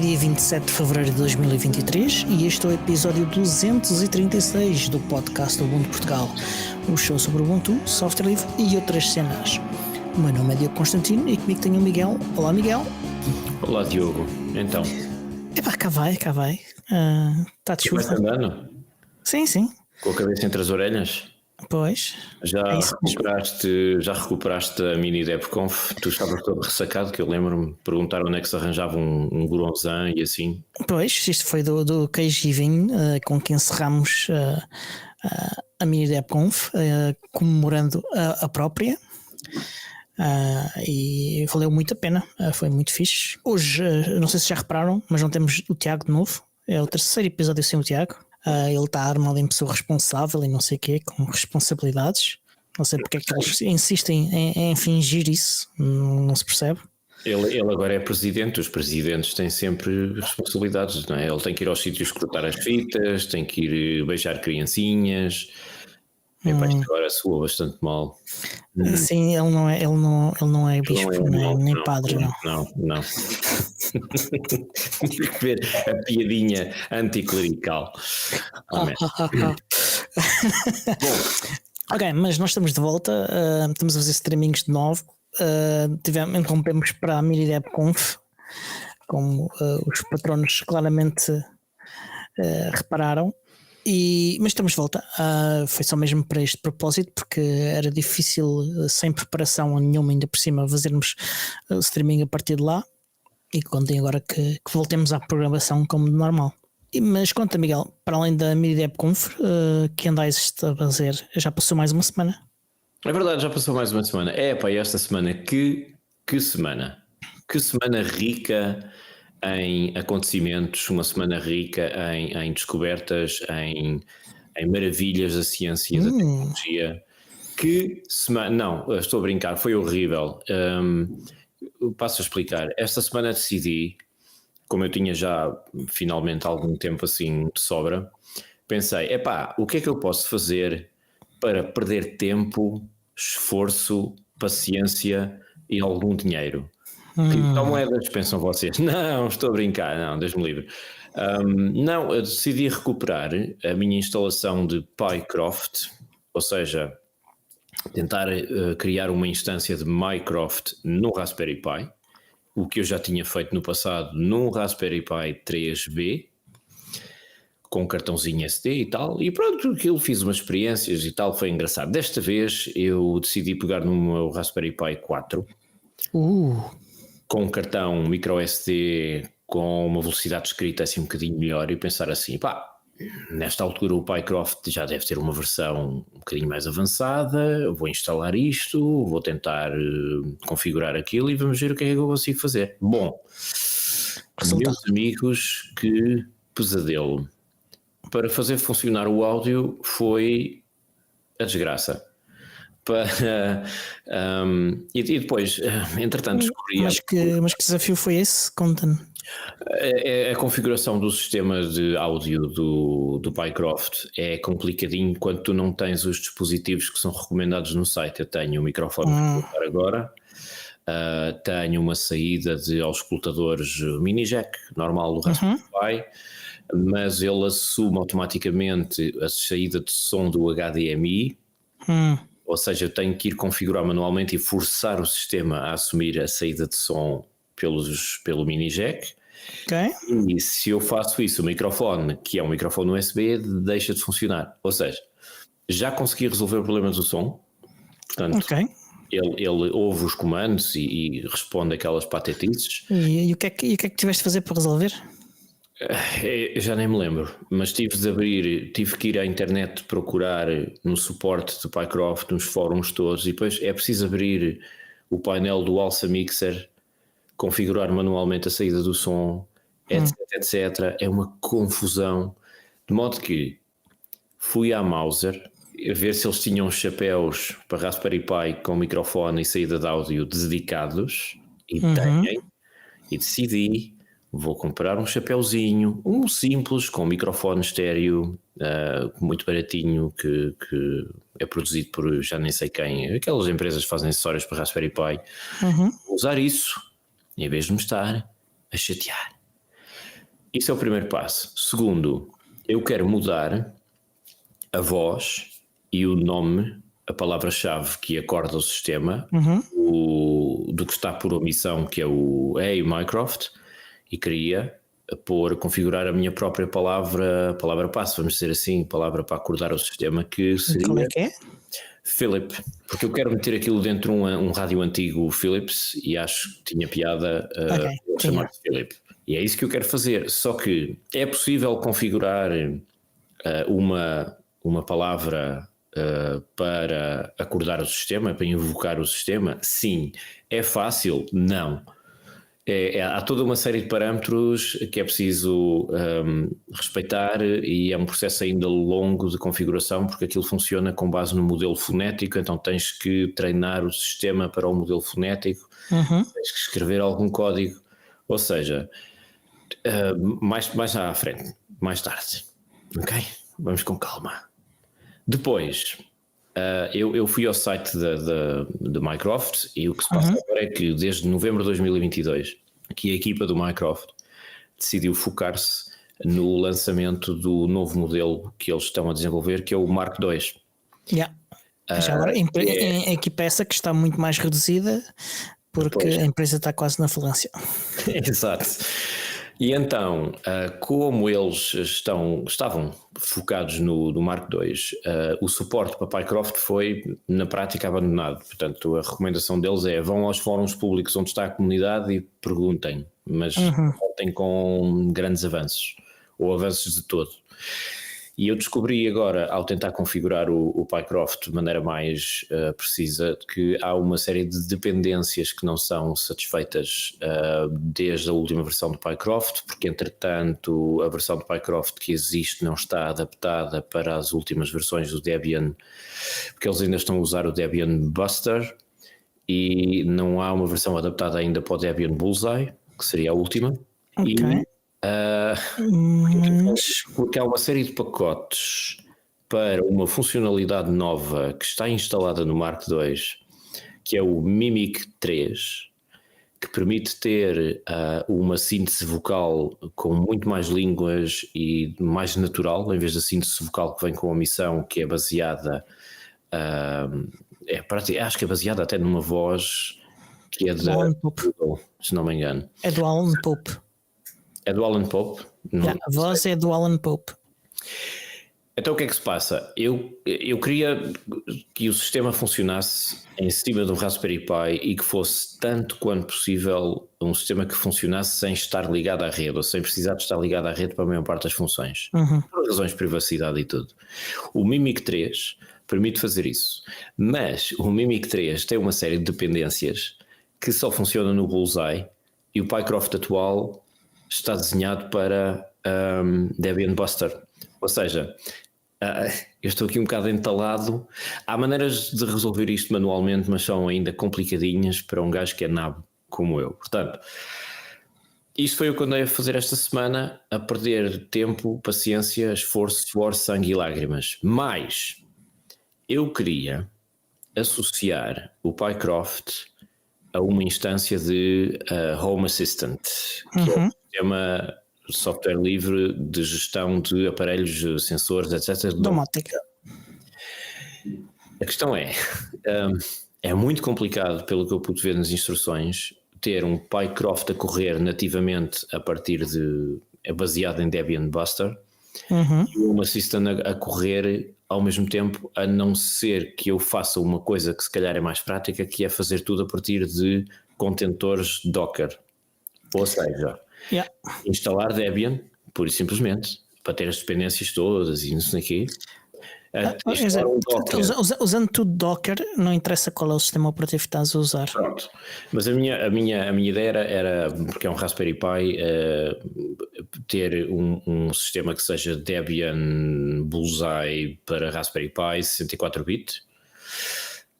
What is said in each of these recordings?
dia 27 de fevereiro de 2023 e este é o episódio 236 do podcast Ubuntu Portugal, o show sobre Ubuntu, software livre e outras cenas. O meu nome é Diogo Constantino e comigo tenho o Miguel. Olá, Miguel. Olá, Diogo. Então? Epá, cá vai. Está de chuva. Vai andando? Sim. Com a cabeça entre as orelhas? Pois. Já recuperaste a mini DevConf? Tu estavas todo ressacado, que eu lembro-me, perguntar onde é que se arranjava um Goronzan e assim. Pois, isto foi do queijo e vinho com que encerramos a mini DevConf, comemorando a própria. E valeu muito a pena, foi muito fixe. Hoje, não sei se já repararam, mas não temos o Tiago de novo. É o terceiro episódio sem o Tiago. Ele está armado em pessoa responsável e não sei o quê, com responsabilidades. Não sei porque é que eles insistem em fingir isso, não se percebe. Ele agora é presidente, os presidentes têm sempre responsabilidades, não é? Ele tem que ir aos sítios cortar as fitas, tem que ir beijar criancinhas. Isto agora soa bastante mal. Sim, ele não é bispo, nem padre, não. Não. Tem que ver a piadinha anticlerical. Bom. Ok, mas nós estamos de volta, estamos a fazer streamings de novo. Interrompemos para a mini DevConf, como os patronos claramente repararam. Mas estamos de volta, foi só mesmo para este propósito, porque era difícil, sem preparação nenhuma, ainda por cima, fazermos streaming a partir de lá, e contem agora que voltemos à programação como de normal. Mas conta, Miguel, para além da mini DevConf, que andais a fazer? Já passou mais uma semana? É verdade, já passou mais uma semana. Esta semana, que semana! Que semana rica em acontecimentos, uma semana rica em descobertas, em maravilhas da ciência e da tecnologia. Que semana... Não, estou a brincar, foi horrível. Passo a explicar. Esta semana decidi, como eu tinha já finalmente algum tempo assim de sobra, pensei, o que é que eu posso fazer para perder tempo, esforço, paciência e algum dinheiro? Criptomoedas, pensam vocês? Não, estou a brincar, não, Deus-me livre. Eu decidi recuperar a minha instalação de PyCroft, ou seja, tentar criar uma instância de Mycroft no Raspberry Pi, o que eu já tinha feito no passado num Raspberry Pi 3B, com um cartãozinho SD e tal, e pronto, aquilo fiz umas experiências e tal, foi engraçado. Desta vez eu decidi pegar no meu Raspberry Pi 4, com um cartão microSD com uma velocidade de escrita assim um bocadinho melhor, e pensar assim, nesta altura o PyCroft já deve ter uma versão um bocadinho mais avançada, vou instalar isto, vou tentar configurar aquilo e vamos ver o que é que eu consigo fazer. Bom, meus amigos, que pesadelo. Para fazer funcionar o áudio foi a desgraça. E depois, entretanto, descobri... Mas que desafio foi esse? Conta-me. A configuração do sistema de áudio do PyCroft é complicadinho quando tu não tens os dispositivos que são recomendados no site. Eu tenho o microfone que vou usar agora, tenho uma saída de auscultadores mini jack normal do Raspberry Pi, mas ele assume automaticamente a saída de som do HDMI, ou seja, eu tenho que ir configurar manualmente e forçar o sistema a assumir a saída de som pelo mini jack. Okay. E se eu faço isso, o microfone, que é um microfone USB, deixa de funcionar. Ou seja, já consegui resolver o problema do som. Portanto, ele ouve os comandos e responde aquelas patetices. E o que é que tiveste de fazer para resolver? Eu já nem me lembro, mas tive que ir à internet procurar no suporte do PyCroft, nos fóruns todos, e depois é preciso abrir o painel do Alsa Mixer, configurar manualmente a saída do som, etc. É uma confusão, de modo que fui à Mouser a ver se eles tinham chapéus para Raspberry Pi com microfone e saída de áudio dedicados, e têm, e decidi, vou comprar um chapéuzinho, um simples, com microfone estéreo, muito baratinho, que é produzido por já nem sei quem, aquelas empresas que fazem acessórios para Raspberry Pi. Vou usar isso, em vez de me estar a chatear. Isso é o primeiro passo. Segundo, eu quero mudar a voz e o nome, a palavra-chave que acorda o sistema, do que está por omissão, que é o Hey Mycroft, e queria configurar a minha própria palavra-passe, vamos dizer assim, palavra para acordar o sistema, que seria... Qual é que é? Philip, porque eu quero meter aquilo dentro de um rádio antigo Philips e acho que tinha piada chamar-se Philip. E é isso que eu quero fazer, só que é possível configurar uma palavra para acordar o sistema, para invocar o sistema? Sim. É fácil? Não. Há toda uma série de parâmetros que é preciso respeitar e é um processo ainda longo de configuração porque aquilo funciona com base no modelo fonético, então tens que treinar o sistema para o modelo fonético, tens que escrever algum código, ou seja, mais à frente, mais tarde, ok? Vamos com calma. Depois, eu fui ao site da Mycroft e o que se passa agora é que desde novembro de 2022 que a equipa do Mycroft decidiu focar-se no lançamento do novo modelo que eles estão a desenvolver, que é o Mark II. Já agora, a equipa essa que está muito mais reduzida porque a empresa está quase na falência. Exato. E então, como eles estavam focados no Mark II, o suporte para Pycroft foi, na prática, abandonado. Portanto, a recomendação deles é vão aos fóruns públicos onde está a comunidade e perguntem, mas contem com grandes avanços, ou avanços de todo. E eu descobri agora, ao tentar configurar o Pycroft de maneira mais precisa, que há uma série de dependências que não são satisfeitas desde a última versão do Pycroft, porque entretanto a versão do Pycroft que existe não está adaptada para as últimas versões do Debian, porque eles ainda estão a usar o Debian Buster e não há uma versão adaptada ainda para o Debian Bullseye, que seria a última. Ok. Porque há uma série de pacotes para uma funcionalidade nova que está instalada no Mark II, que é o Mimic 3, que permite ter uma síntese vocal com muito mais línguas e mais natural, em vez da síntese vocal que vem com a omissão, que é baseada, acho que é baseada até numa voz que é da Google, se não me engano. É do Alan Pope. É do Alan Pope? A voz é do Alan Pope. Então o que é que se passa? Eu queria que o sistema funcionasse em cima do Raspberry Pi e que fosse tanto quanto possível um sistema que funcionasse sem estar ligado à rede ou sem precisar de estar ligado à rede para a maior parte das funções. Por razões de privacidade e tudo. O Mimic 3 permite fazer isso, mas o Mimic 3 tem uma série de dependências que só funcionam no Bullseye e o Pycroft atual está desenhado para Debian Buster. Ou seja, eu estou aqui um bocado entalado. Há maneiras de resolver isto manualmente, mas são ainda complicadinhas para um gajo que é nabo como eu. Portanto, isto foi o que eu andei a fazer esta semana, a perder tempo, paciência, esforço, suor, sangue e lágrimas. Mas eu queria associar o Pycroft a uma instância de Home Assistant, que é um sistema de software livre de gestão de aparelhos, sensores, etc. Domótica. A questão é muito complicado, pelo que eu pude ver nas instruções, ter um Pycroft a correr nativamente a partir é baseado em Debian Buster e o Home Assistant a correr ao mesmo tempo, a não ser que eu faça uma coisa que se calhar é mais prática, que é fazer tudo a partir de contentores Docker. Ou seja, instalar Debian, pura e simplesmente, para ter as dependências todas e não sei o quê. Usando tudo Docker, não interessa qual é o sistema operativo que estás a usar. Pronto. Mas a minha ideia era, porque é um Raspberry Pi, ter um sistema que seja Debian Bullseye para Raspberry Pi 64-bit,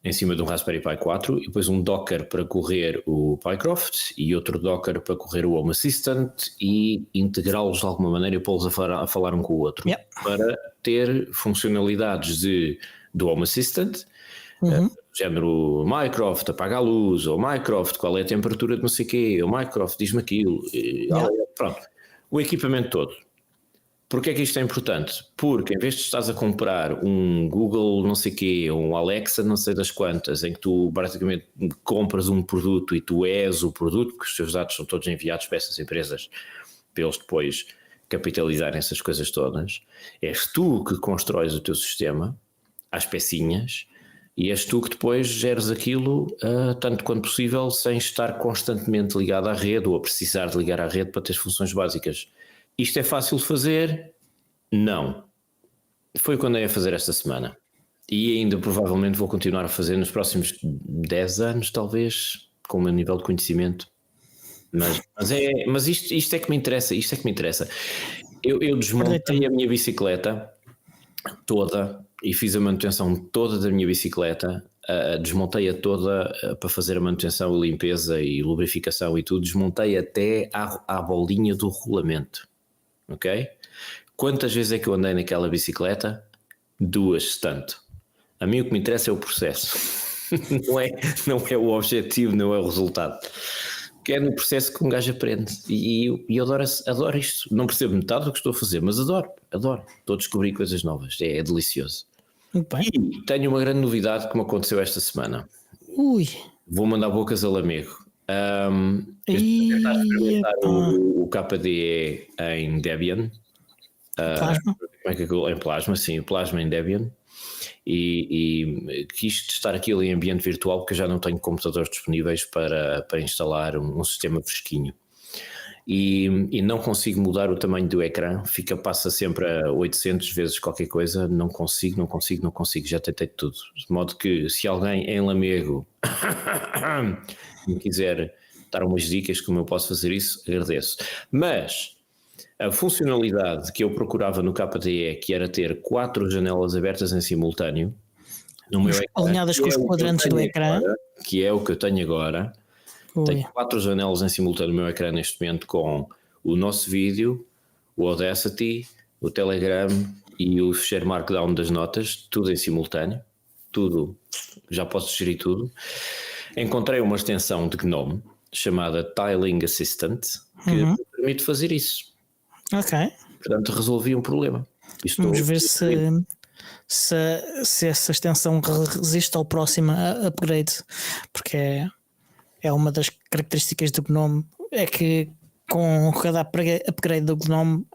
em cima de um Raspberry Pi 4, e depois um Docker para correr o Pycroft e outro Docker para correr o Home Assistant e integrá-los de alguma maneira e pô-los a falar um com o outro, para ter funcionalidades do Home Assistant, género Mycroft apaga a luz, ou Mycroft qual é a temperatura de não sei o quê, ou Mycroft diz-me aquilo, pronto. o equipamento todo. Porquê é que isto é importante? Porque em vez de estás a comprar um Google não sei quê, ou um Alexa não sei das quantas, em que tu basicamente compras um produto e tu és o produto, porque os teus dados são todos enviados para essas empresas, para eles depois capitalizarem essas coisas todas, és tu que constróis o teu sistema às pecinhas e és tu que depois geres aquilo tanto quanto possível sem estar constantemente ligado à rede ou a precisar de ligar à rede para ter funções básicas. Isto é fácil de fazer? Não. Foi o que andei a fazer esta semana. E ainda provavelmente vou continuar a fazer nos próximos 10 anos, talvez, com o meu nível de conhecimento. Mas isto é que me interessa, isto é que me interessa. Eu desmontei a minha bicicleta toda e fiz a manutenção toda da minha bicicleta, desmontei-a toda para fazer a manutenção e limpeza e lubrificação e tudo, desmontei até à bolinha do rolamento. Ok? Quantas vezes é que eu andei naquela bicicleta? 2, tanto. A mim o que me interessa é o processo. não é o objetivo, não é o resultado. Que é no processo que um gajo aprende. E eu adoro isto. Não percebo metade do que estou a fazer, mas adoro. Estou a descobrir coisas novas. É delicioso. Muito bem. E tenho uma grande novidade que me aconteceu esta semana. Vou mandar bocas a Lamego. Tentar experimentar o KDE em Debian. Plasma? Em Plasma, sim, o Plasma em Debian. E quis testar aquilo em ambiente virtual porque eu já não tenho computadores disponíveis para instalar um sistema fresquinho. E não consigo mudar o tamanho do ecrã, passa sempre a 800 vezes qualquer coisa, não consigo, já tentei tudo. De modo que se alguém em Lamego me quiser dar umas dicas como eu posso fazer isso, agradeço. Mas a funcionalidade que eu procurava no KDE, que era ter 4 janelas abertas em simultâneo, no meu ecrã, alinhadas com os quadrantes do ecrã, agora, que é o que eu tenho agora. Tenho 4 janelas em simultâneo no meu ecrã neste momento, com o nosso vídeo, o Audacity, o Telegram e o ficheiro Markdown das notas, tudo em simultâneo, tudo, já posso gerir tudo. Encontrei uma extensão de GNOME chamada Tiling Assistant que me permite fazer isso. Ok. Portanto, resolvi um problema. Vamos ver se essa extensão resiste ao próximo upgrade, porque é uma das características do GNOME, é que com cada upgrade do GNOME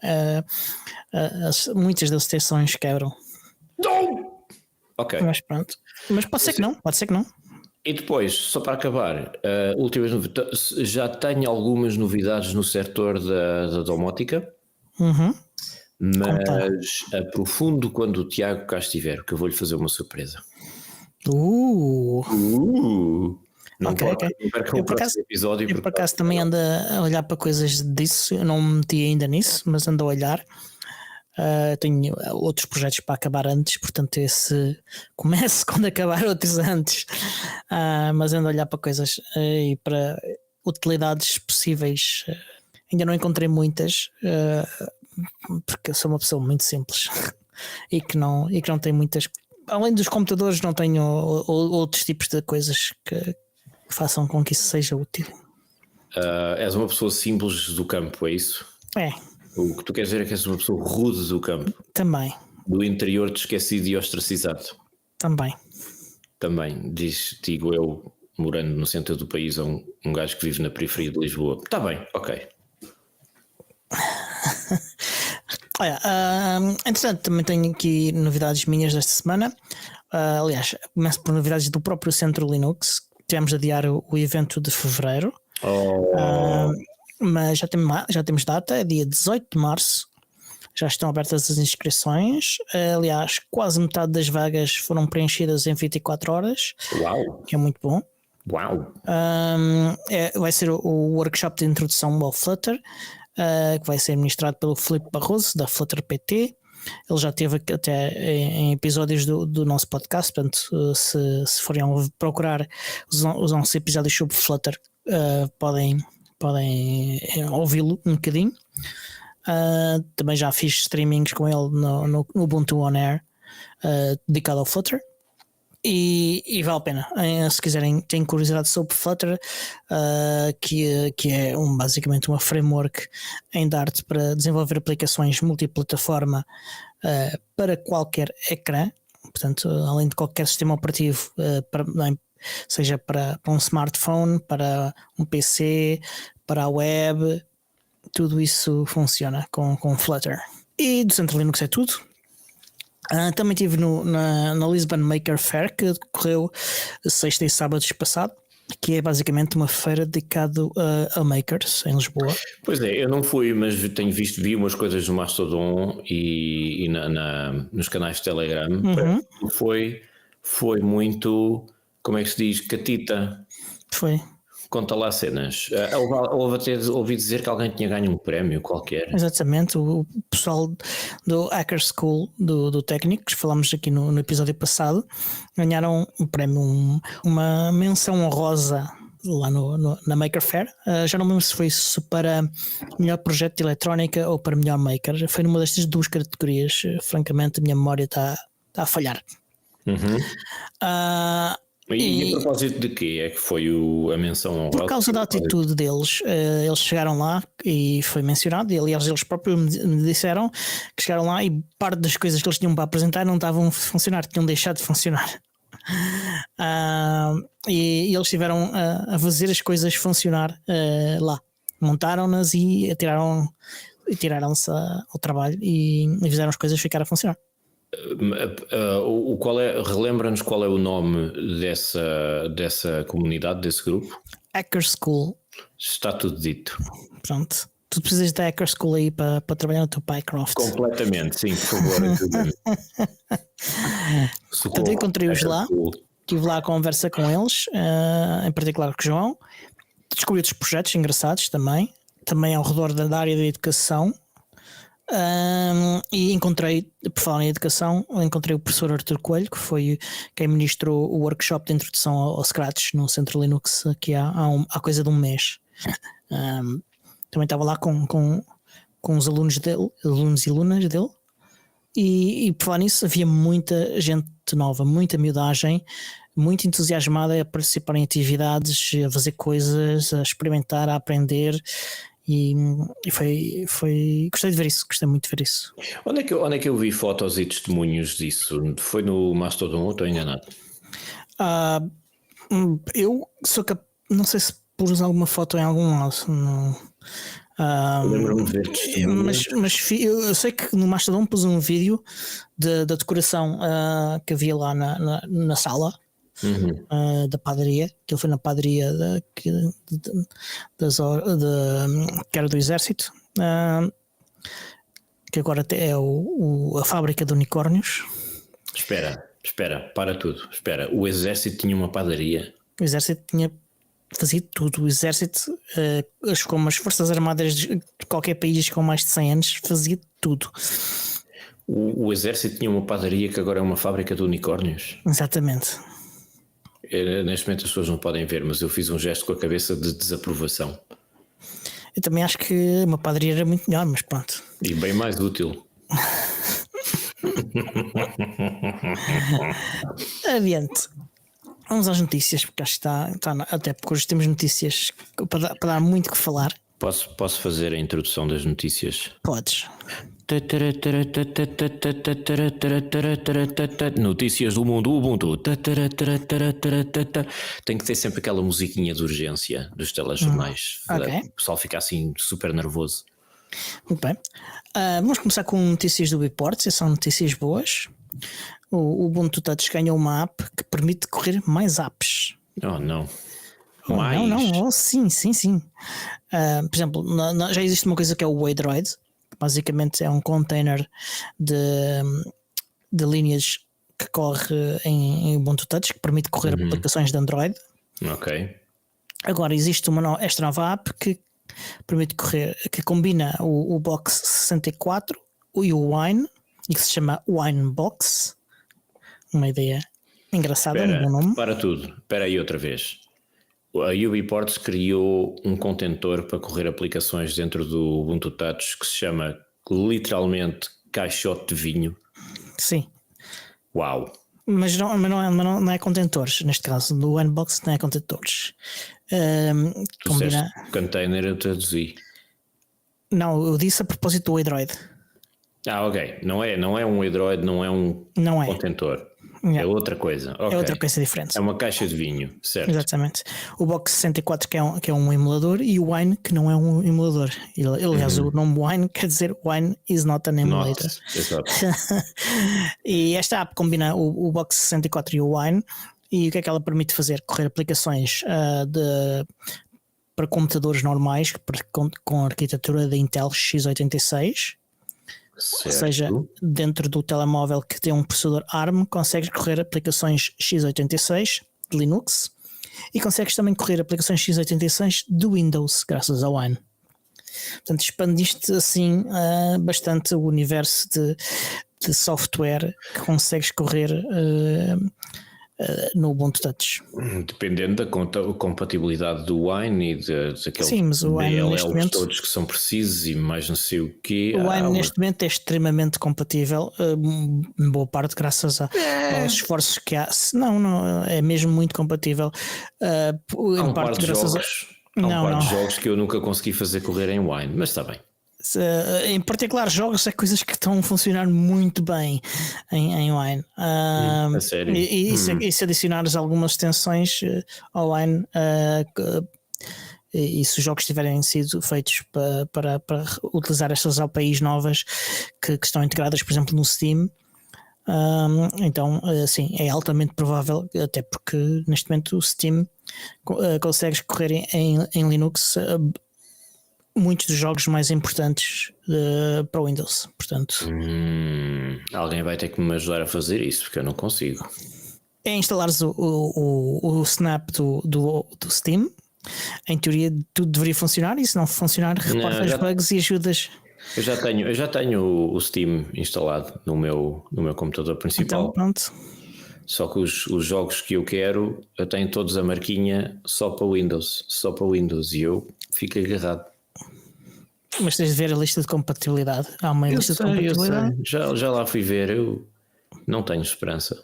muitas das extensões quebram. Ok. Mas pronto. Mas pode ser que não. E depois, só para acabar, últimas novidades, já tenho algumas novidades no setor da domótica, mas aprofundo quando o Tiago cá estiver, que eu vou-lhe fazer uma surpresa. Não percam o próximo episódio. Eu por acaso também ando a olhar para coisas disso, eu não me meti ainda nisso, mas ando a olhar. Tenho outros projetos para acabar antes, portanto esse comece quando acabar outros antes, mas ando a olhar para coisas e para utilidades possíveis. Ainda não encontrei muitas, porque eu sou uma pessoa muito simples e que não tem muitas, além dos computadores não tenho outros tipos de coisas que façam com que isso seja útil. És uma pessoa simples do campo, é isso? É. O que tu queres dizer é que és uma pessoa rude do campo. Também. Do interior de esquecido e ostracizado. Também, digo eu, morando no centro do país, a um gajo que vive na periferia de Lisboa. Está bem, ok. Olha, entretanto também tenho aqui novidades minhas desta semana. Aliás, começo por novidades do próprio Centro Linux. Tivemos a adiar o evento de fevereiro. Mas já temos data, é dia 18 de março, já estão abertas as inscrições. Aliás, quase metade das vagas foram preenchidas em 24 horas. Uau! Que é muito bom. Uau! Vai ser o workshop de introdução ao Flutter, que vai ser ministrado pelo Filipe Barroso, da Flutter PT. Ele já esteve até em episódios do nosso podcast, portanto, se forem procurar os 11 episódios sobre Flutter, podem ouvi-lo um bocadinho. Também já fiz streamings com ele no Ubuntu On Air, dedicado ao Flutter. E vale a pena. Se quiserem, têm curiosidade sobre Flutter, que é basicamente uma framework em Dart para desenvolver aplicações multiplataforma para qualquer ecrã. Portanto, além de qualquer sistema operativo, seja para um smartphone, para um PC, para a web, tudo isso funciona com Flutter. E do Centro Linux é tudo. Também estive na Lisbon Maker Fair, que decorreu sexta e sábados passado, que é basicamente uma feira dedicada a makers em Lisboa. Pois é, eu não fui, mas vi umas coisas no Mastodon e nos canais de Telegram. Foi muito, como é que se diz, catita. Foi. Conta lá cenas. Ouvi dizer que alguém tinha ganho um prémio qualquer. Exatamente, o pessoal do Hacker School do Técnicos, falámos aqui no episódio passado, ganharam um prémio, uma menção honrosa lá na Maker Fair. Já não lembro se foi isso para melhor projeto de eletrónica ou para melhor maker. Foi numa destas duas categorias. Francamente, a minha memória está a falhar. E a propósito de quê é que foi a menção honrosa? Por causa da atitude deles. Eles chegaram lá e foi mencionado, e aliás eles próprios me disseram que chegaram lá e parte das coisas que eles tinham para apresentar não estavam a funcionar, tinham deixado de funcionar. E eles estiveram a fazer as coisas funcionar lá. Montaram-nas e tiraram-se ao trabalho e fizeram as coisas ficar a funcionar. Relembra-nos qual é o nome dessa comunidade, desse grupo? Hacker School. Está tudo dito. Pronto. Tu precisas da Hacker School aí para trabalhar no teu Pycroft. Completamente, sim, por favor. Portanto, eu encontrei-os lá, tive lá a conversa com eles, em particular com o João. Descobri outros projetos engraçados também ao redor da área da educação. E encontrei, por falar em educação, encontrei o professor Arthur Coelho, que foi quem ministrou o workshop de introdução ao Scratch no Centro Linux aqui há coisa de um mês. Também estava lá com os alunos e alunas dele, e por falar nisso havia muita gente nova, muita miudagem, muito entusiasmada a participar em atividades, a fazer coisas, a experimentar, a aprender. E foi gostei de ver isso, gostei muito de ver isso. Onde é que eu vi fotos e testemunhos disso? Foi no Mastodon ou estou enganado? Eu não sei se pus alguma foto em algum lado. Lembro-me de ver testemunhos. Mas eu sei que no Mastodon pus um vídeo da decoração que havia lá na sala. Da padaria, que ele foi na padaria que era do Exército, que agora é a fábrica de unicórnios. Espera, para tudo. Espera, o Exército tinha uma padaria? O Exército fazia tudo. O Exército, como as Forças Armadas de qualquer país com mais de 100 anos, fazia tudo. O Exército tinha uma padaria que agora é uma fábrica de unicórnios? Exatamente. Neste momento as pessoas não podem ver, mas eu fiz um gesto com a cabeça de desaprovação. Eu também acho que uma padaria era muito melhor, mas pronto. E bem mais útil. Adiante. Vamos às notícias, porque acho que até porque hoje temos notícias para dar muito que falar. Posso fazer a introdução das notícias? Podes. Notícias do mundo Ubuntu. Tem que ter sempre aquela musiquinha de urgência dos telejornais. Okay. O pessoal fica assim super nervoso. Muito bem. Vamos começar com notícias do Biports. São notícias boas. O Ubuntu Touch ganhou uma app que permite correr mais apps. Oh não. Mais? Não. Sim. Por exemplo, já existe uma coisa que é o Waydroid. Basicamente é um container de linhas que corre em Ubuntu Touch, que permite correr aplicações de Android. Ok. Agora existe esta nova app que permite correr, que combina o Box 64 e o Wine, e que se chama Winebox. Uma ideia engraçada, um bom nome. Para tudo, espera aí outra vez. A UbiPorts criou um contentor para correr aplicações dentro do Ubuntu Touch que se chama literalmente caixote de vinho. Sim. Uau! não é contentores, neste caso, do Winebox não é contentores. Tu disseste container, eu traduzi. Não, eu disse a propósito do Android. Ok. Não é um Android, não é um contentor. É outra coisa. Okay. É outra coisa diferente. É uma caixa de vinho, certo? Exatamente. O Box 64 que é um emulador e o Wine que não é um emulador. Aliás, o nome Wine quer dizer Wine is not an emulator. Exato. E esta app combina o Box 64 e o Wine. E o que é que ela permite fazer? Correr aplicações para computadores normais com arquitetura da Intel x86. Certo. Ou seja, dentro do telemóvel que tem um processador ARM, consegues correr aplicações x86 de Linux e consegues também correr aplicações x86 de Windows, graças ao Wine. Portanto, expandiste assim bastante o universo de software que consegues correr no Ubuntu Touch. Dependendo da compatibilidade do Wine e daqueles Sim, mas o Wine neste momento, todos que são precisos e mais não sei o quê. O Wine neste momento é extremamente compatível, em boa parte graças aos esforços que há. Não, é mesmo muito compatível. Há um par de jogos que eu nunca consegui fazer correr em Wine, mas está bem. Em particular jogos, coisas que estão a funcionar muito bem em Wine. A sério? E se adicionares algumas extensões ao Wine, e se os jogos tiverem sido feitos para utilizar estas APIs novas que estão integradas, por exemplo, no Steam, então sim, é altamente provável, até porque neste momento o Steam consegues correr em Linux muitos dos jogos mais importantes para o Windows. Portanto, alguém vai ter que me ajudar a fazer isso, porque eu não consigo. É instalares o Snap do Steam. Em teoria tudo deveria funcionar, e se não funcionar, reporta as bugs e ajudas. Eu já tenho o Steam instalado no meu computador principal. Então, pronto. Só que os jogos que eu quero, eu tenho todos a marquinha só para Windows, e eu fico agarrado. Mas tens de ver a lista de compatibilidade. Há uma lista de compatibilidade. Já lá fui ver, eu não tenho esperança.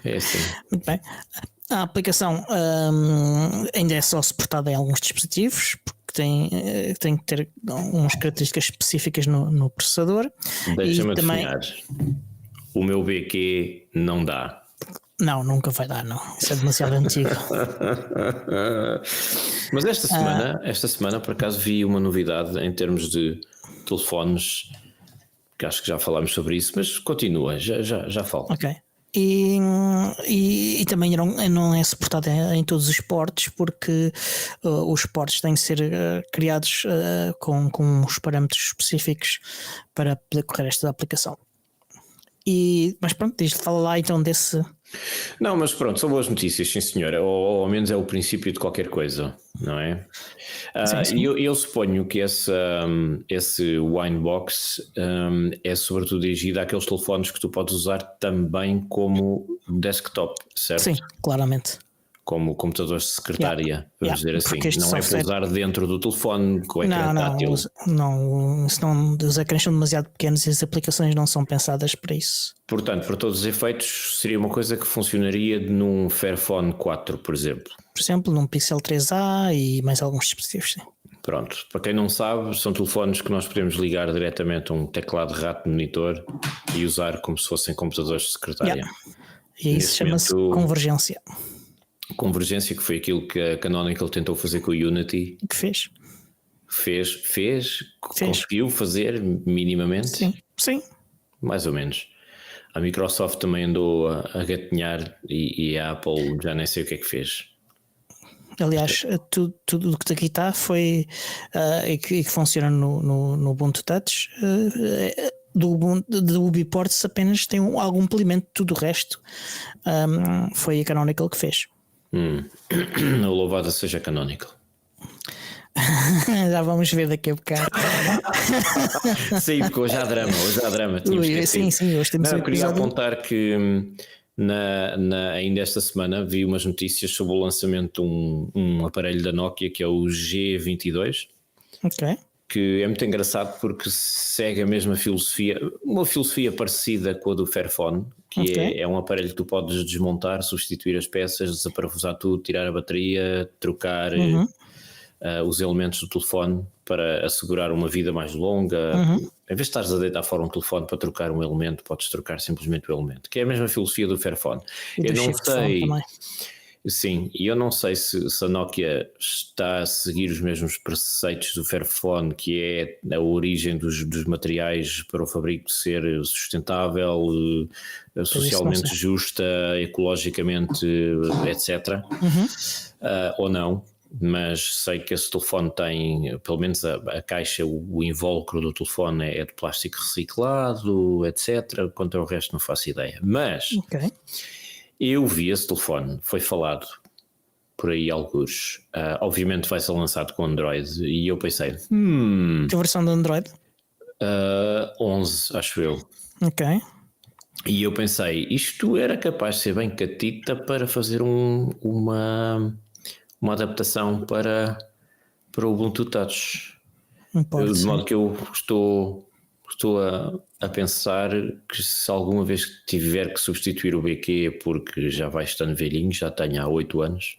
É assim. Muito bem. A aplicação ainda é só suportada em alguns dispositivos, porque tem que ter umas características específicas no processador. Deixa-me adivinhar. O meu BQ não dá. Não, nunca vai dar, não. Isso é demasiado antigo. Mas esta semana por acaso vi uma novidade em termos de telefones, que acho que já falámos sobre isso, mas continua, já falo. Ok. E também não é suportado em todos os portes, porque os portes têm que ser criados com os parâmetros específicos para poder correr esta aplicação. Mas pronto, fala lá então desse. Não, mas pronto, são boas notícias, sim senhora, ou ao menos é o princípio de qualquer coisa, não é? Sim. Eu suponho que esse Winebox é sobretudo dirigido àqueles telefones que tu podes usar também como desktop, certo? Sim, claramente. Como computadores de secretária, vamos dizer assim. Não é para usar dentro do telefone com o ecrã tátil. Os ecrãs são demasiado pequenos e as aplicações não são pensadas para isso. Portanto, para todos os efeitos, seria uma coisa que funcionaria num Fairphone 4, por exemplo. Por exemplo, num Pixel 3a e mais alguns dispositivos, sim. Pronto, para quem não sabe, são telefones que nós podemos ligar diretamente a um teclado rato monitor e usar como se fossem computadores de secretária. E isso chama-se convergência. Convergência, que foi aquilo que a Canonical tentou fazer com o Unity. Que fez. Conseguiu fazer minimamente? Sim. Mais ou menos. A Microsoft também andou a gatinhar e a Apple já nem sei o que é que fez. Aliás, tudo o que aqui está foi e que funciona no Ubuntu Touch. Do UbiPorts apenas tem algum polimento, tudo o resto foi a Canonical que fez. Louvada seja Canonical. Já vamos ver daqui a bocado. Sim, porque hoje há drama. Sim, hoje temos eu queria apontar que ainda esta semana vi umas notícias sobre o lançamento de um aparelho da Nokia que é o G22. Ok. que é muito engraçado porque segue a mesma filosofia, uma filosofia parecida com a do Fairphone, que é um aparelho que tu podes desmontar, substituir as peças, desaparafusar tudo, tirar a bateria, trocar os elementos do telefone para assegurar uma vida mais longa. Em vez de estares a deitar fora um telefone para trocar um elemento, podes trocar simplesmente o elemento, que é a mesma filosofia do Fairphone. Eu não sei... Sim, e eu não sei se a Nokia está a seguir os mesmos preceitos do Fairphone, que é a origem dos materiais para o fabrico ser sustentável, socialmente justa, ecologicamente, etc. Ou não, mas sei que esse telefone tem, pelo menos a caixa, o invólucro do telefone é de plástico reciclado, etc. Quanto ao resto não faço ideia. Mas... eu vi esse telefone, foi falado por aí alguns. Obviamente vai ser lançado com Android e eu pensei... Que versão do Android? 11, acho eu. Ok. E eu pensei, isto era capaz de ser bem catita para fazer uma adaptação para o Ubuntu Touch. De modo que eu estou a pensar que se alguma vez tiver que substituir o BQ, porque já vai estando velhinho, já tenho há 8 anos,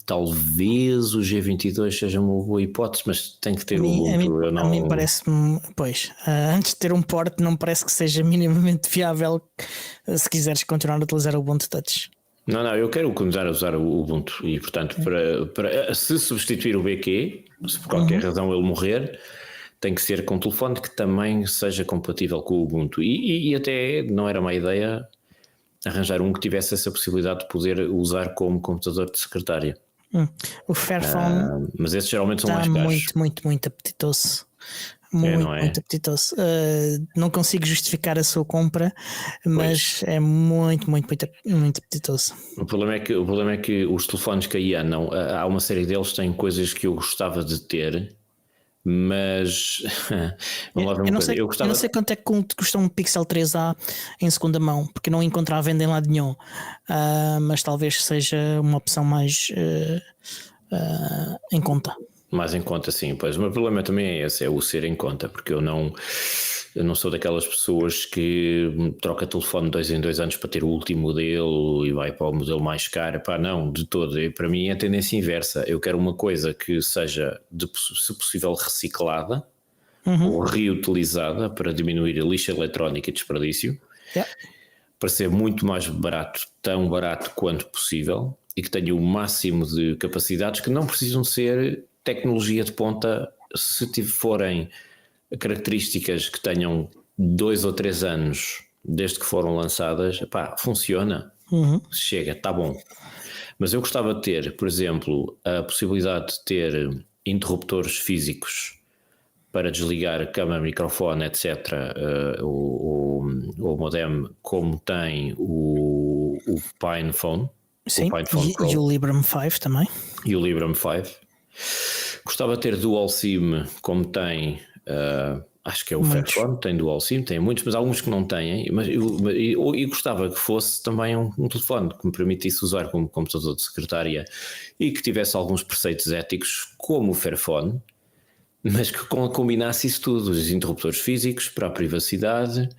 talvez o G22 seja uma boa hipótese, mas tem que ter o Ubuntu. A mim parece-me, pois, antes de ter um port não parece que seja minimamente viável se quiseres continuar a utilizar o Ubuntu Touch. Não, eu quero começar a usar o Ubuntu e, portanto, para se substituir o BQ, se por qualquer razão ele morrer, tem que ser com um telefone que também seja compatível com o Ubuntu. E até não era má ideia arranjar um que tivesse essa possibilidade de poder usar como computador de secretária. O Fairphone, mas esses geralmente são mais caros. Muito apetitoso. Muito apetitoso. Não consigo justificar a sua compra, mas é muito apetitoso. O problema é que os telefones que aí andam, há uma série deles que têm coisas que eu gostava de ter, mas vamos lá ver uma coisa. Eu não sei quanto é que custa um Pixel 3a em segunda mão, porque não encontro à venda em lado nenhum, mas talvez seja uma opção mais em conta. Mais em conta, sim, pois. O meu problema também é esse, é o ser em conta, porque eu não sou daquelas pessoas que troca telefone 2 em 2 anos para ter o último modelo e vai para o modelo mais caro. Pá, não, de todo. Para mim é a tendência inversa. Eu quero uma coisa que seja, se possível, reciclada ou reutilizada para diminuir a lixa eletrónica e desperdício, para ser muito mais barato, tão barato quanto possível, e que tenha o máximo de capacidades que não precisam ser tecnologia de ponta. Se forem características que tenham 2 ou 3 anos desde que foram lançadas, pá, funciona, chega, está bom. Mas eu gostava de ter, por exemplo, a possibilidade de ter interruptores físicos para desligar câmera, microfone, etc., o modem, como tem o PinePhone. Sim, e o Librem 5 também. E o Librem 5. Gostava de ter Dual SIM, como tem, acho que é o Fairphone, tem Dual SIM, tem muitos, mas há alguns que não têm. Mas eu gostava que fosse também um telefone que me permitisse usar como computador de secretária e que tivesse alguns preceitos éticos, como o Fairphone, mas que combinasse isso tudo: os interruptores físicos para a privacidade,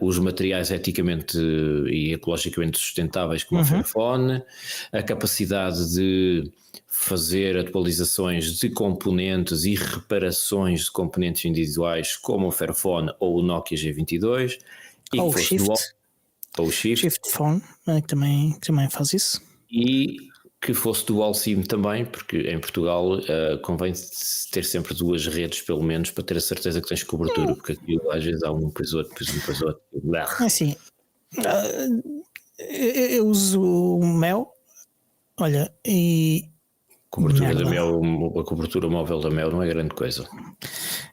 os materiais eticamente e ecologicamente sustentáveis como o Fairphone, a capacidade de fazer atualizações de componentes e reparações de componentes individuais como o Fairphone ou o Nokia G22, e ou o Shift Phone, que também faz isso, e que fosse dual SIM também, porque em Portugal convém ter sempre 2 redes pelo menos para ter a certeza que tens cobertura, porque aqui às vezes há um depois outro, depois um depois outro. Assim, eu uso o Mel, olha, e cobertura da Mel, a cobertura móvel da Mel não é grande coisa.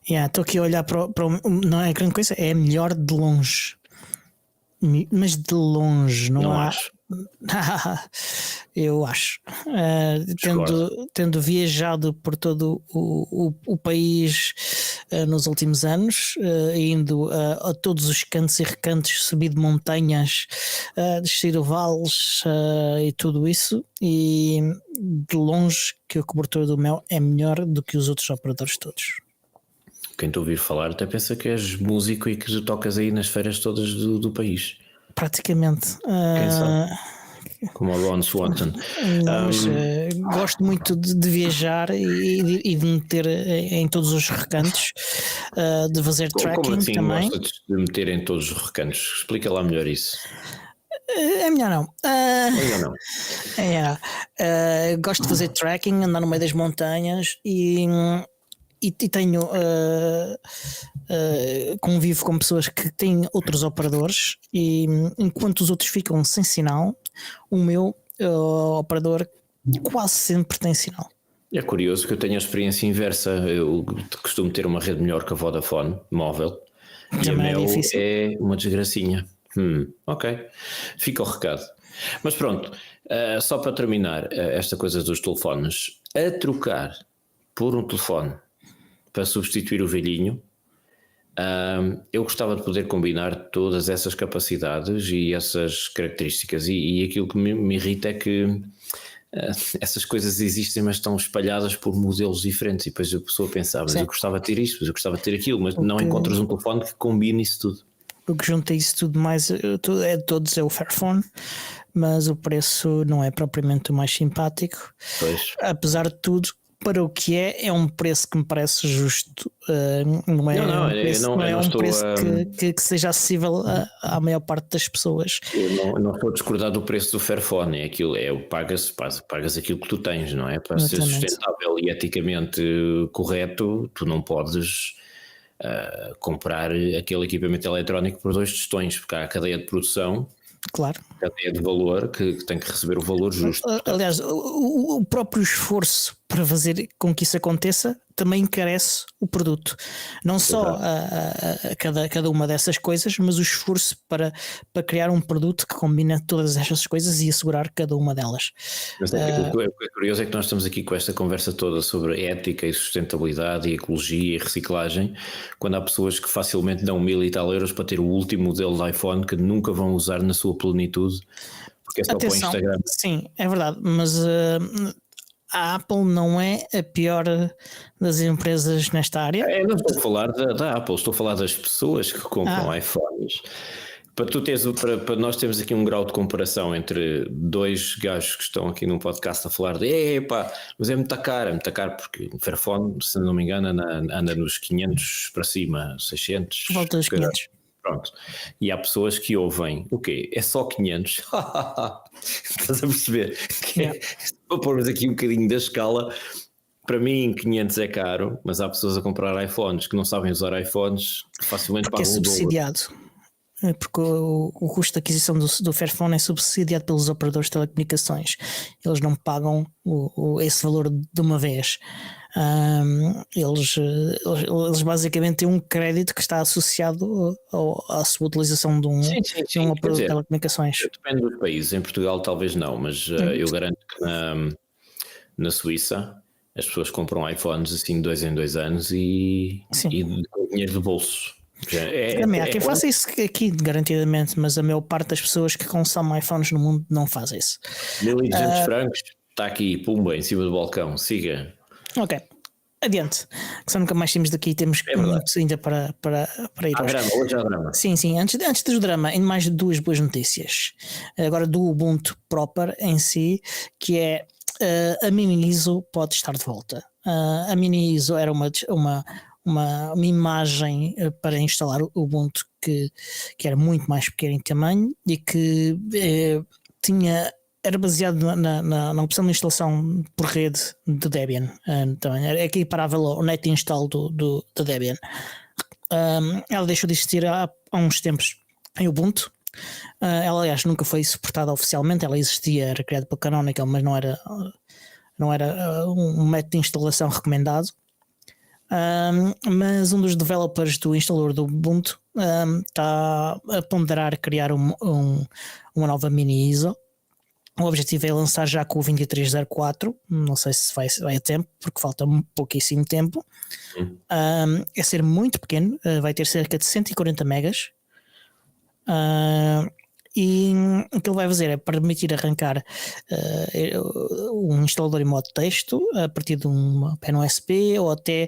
Estou aqui a olhar para não é grande coisa, é melhor de longe, mas de longe não há. eu acho. Discordo. Tendo viajado por todo o país nos últimos anos, indo a todos os cantos e recantos, subido montanhas, descido vales e tudo isso, e de longe que a cobertura do mel é melhor do que os outros operadores todos. Quem te ouvir falar até pensa que és músico e que tocas aí nas feiras todas do país. Praticamente. Quem sabe? Como o Ron Swanson. Não, mas gosto muito de viajar e de meter em todos os recantos, de fazer Como tracking assim também. gostas de meter em todos os recantos? Explica lá melhor isso. É melhor não. Ainda não. Gosto de fazer tracking, andar no meio das montanhas e tenho convivo com pessoas que têm outros operadores e enquanto os outros ficam sem sinal, o meu operador quase sempre tem sinal. É curioso que eu tenho a experiência inversa. Eu costumo ter uma rede melhor que a Vodafone móvel e a Também é Mel difícil. é uma desgracinha. Ok, fica o recado. Mas pronto, só para terminar esta coisa dos telefones, a trocar por um telefone para substituir o velhinho, eu gostava de poder combinar todas essas capacidades e essas características e aquilo que me irrita é que essas coisas existem, mas estão espalhadas por modelos diferentes e depois a pessoa pensa, mas eu gostava de ter isto, mas eu gostava de ter aquilo, mas não encontras um telefone que combine isso tudo. O que junta isso tudo mais é todos é o Fairphone, mas o preço não é propriamente o mais simpático. Pois. Apesar de tudo, para o que é um preço que me parece justo. Não é um preço que seja acessível à maior parte das pessoas. Eu não estou a discordar do preço do Fairphone, pagas aquilo que tu tens, não é? Para ser sustentável e eticamente correto, tu não podes comprar aquele equipamento eletrónico por 2 tostões, porque há a cadeia de produção, claro, cadeia de valor que tem que receber o valor justo. Aliás, o próprio esforço para fazer com que isso aconteça também encarece o produto, não só cada uma dessas coisas, mas o esforço para criar um produto que combina todas essas coisas e assegurar cada uma delas. Mas o que é curioso é que nós estamos aqui com esta conversa toda sobre ética e sustentabilidade e ecologia e reciclagem, quando há pessoas que facilmente dão 1000 e tal euros para ter o último modelo de iPhone que nunca vão usar na sua plenitude, porque é só para o Instagram. Sim, é verdade, mas a Apple não é a pior das empresas nesta área. Eu não estou a falar da Apple, estou a falar das pessoas que compram iPhones. Para nós termos aqui um grau de comparação entre dois gajos que estão aqui num podcast a falar de mas é muito caro, porque o Fairphone, se não me engano, anda nos 500 para cima, 600. Volta aos 500. Pronto. E há pessoas que ouvem, o quê? É só 500? Estás a perceber? Vou pôr-nos aqui um bocadinho da escala. Para mim 500 é caro, mas há pessoas a comprar iPhones que não sabem usar iPhones, que facilmente pagam é subsidiado. Porque o custo de aquisição do Fairphone é subsidiado pelos operadores de telecomunicações. Eles não pagam esse valor de uma vez. Eles basicamente têm um crédito que está associado à sua utilização de um operador de telecomunicações. Depende dos países. Em Portugal talvez não, mas eu garanto que na Suíça as pessoas compram iPhones assim de 2 em 2 anos e com dinheiro do bolso. Também há quem faça isso aqui garantidamente, mas a maior parte das pessoas que consomem iPhones no mundo não faz isso. 1200 francos, está aqui, pumba, em cima do balcão, siga. Ok, adiante, que só nunca mais temos daqui, temos muito ainda para ir hoje há drama. Sim, antes do drama, ainda mais 2 boas notícias. Agora do Ubuntu proper em si, que é a Mini ISO pode estar de volta. A Mini ISO era uma imagem para instalar o Ubuntu que era muito mais pequeno em tamanho e que era baseado na opção de instalação por rede de Debian. Também era equiparável ao net install do Debian. Ela deixou de existir há uns tempos em Ubuntu. Ela, aliás, nunca foi suportada oficialmente. Ela existia, era criada pela Canonical, mas não era um método de instalação recomendado. Mas um dos developers do instalador do Ubuntu está a ponderar criar uma nova mini ISO O objetivo é lançar já com o 2304, não sei se vai a tempo, porque falta pouquíssimo tempo. É ser muito pequeno, vai ter cerca de 140 megas. E o que ele vai fazer é permitir arrancar um instalador em modo texto a partir de uma pen USB, ou até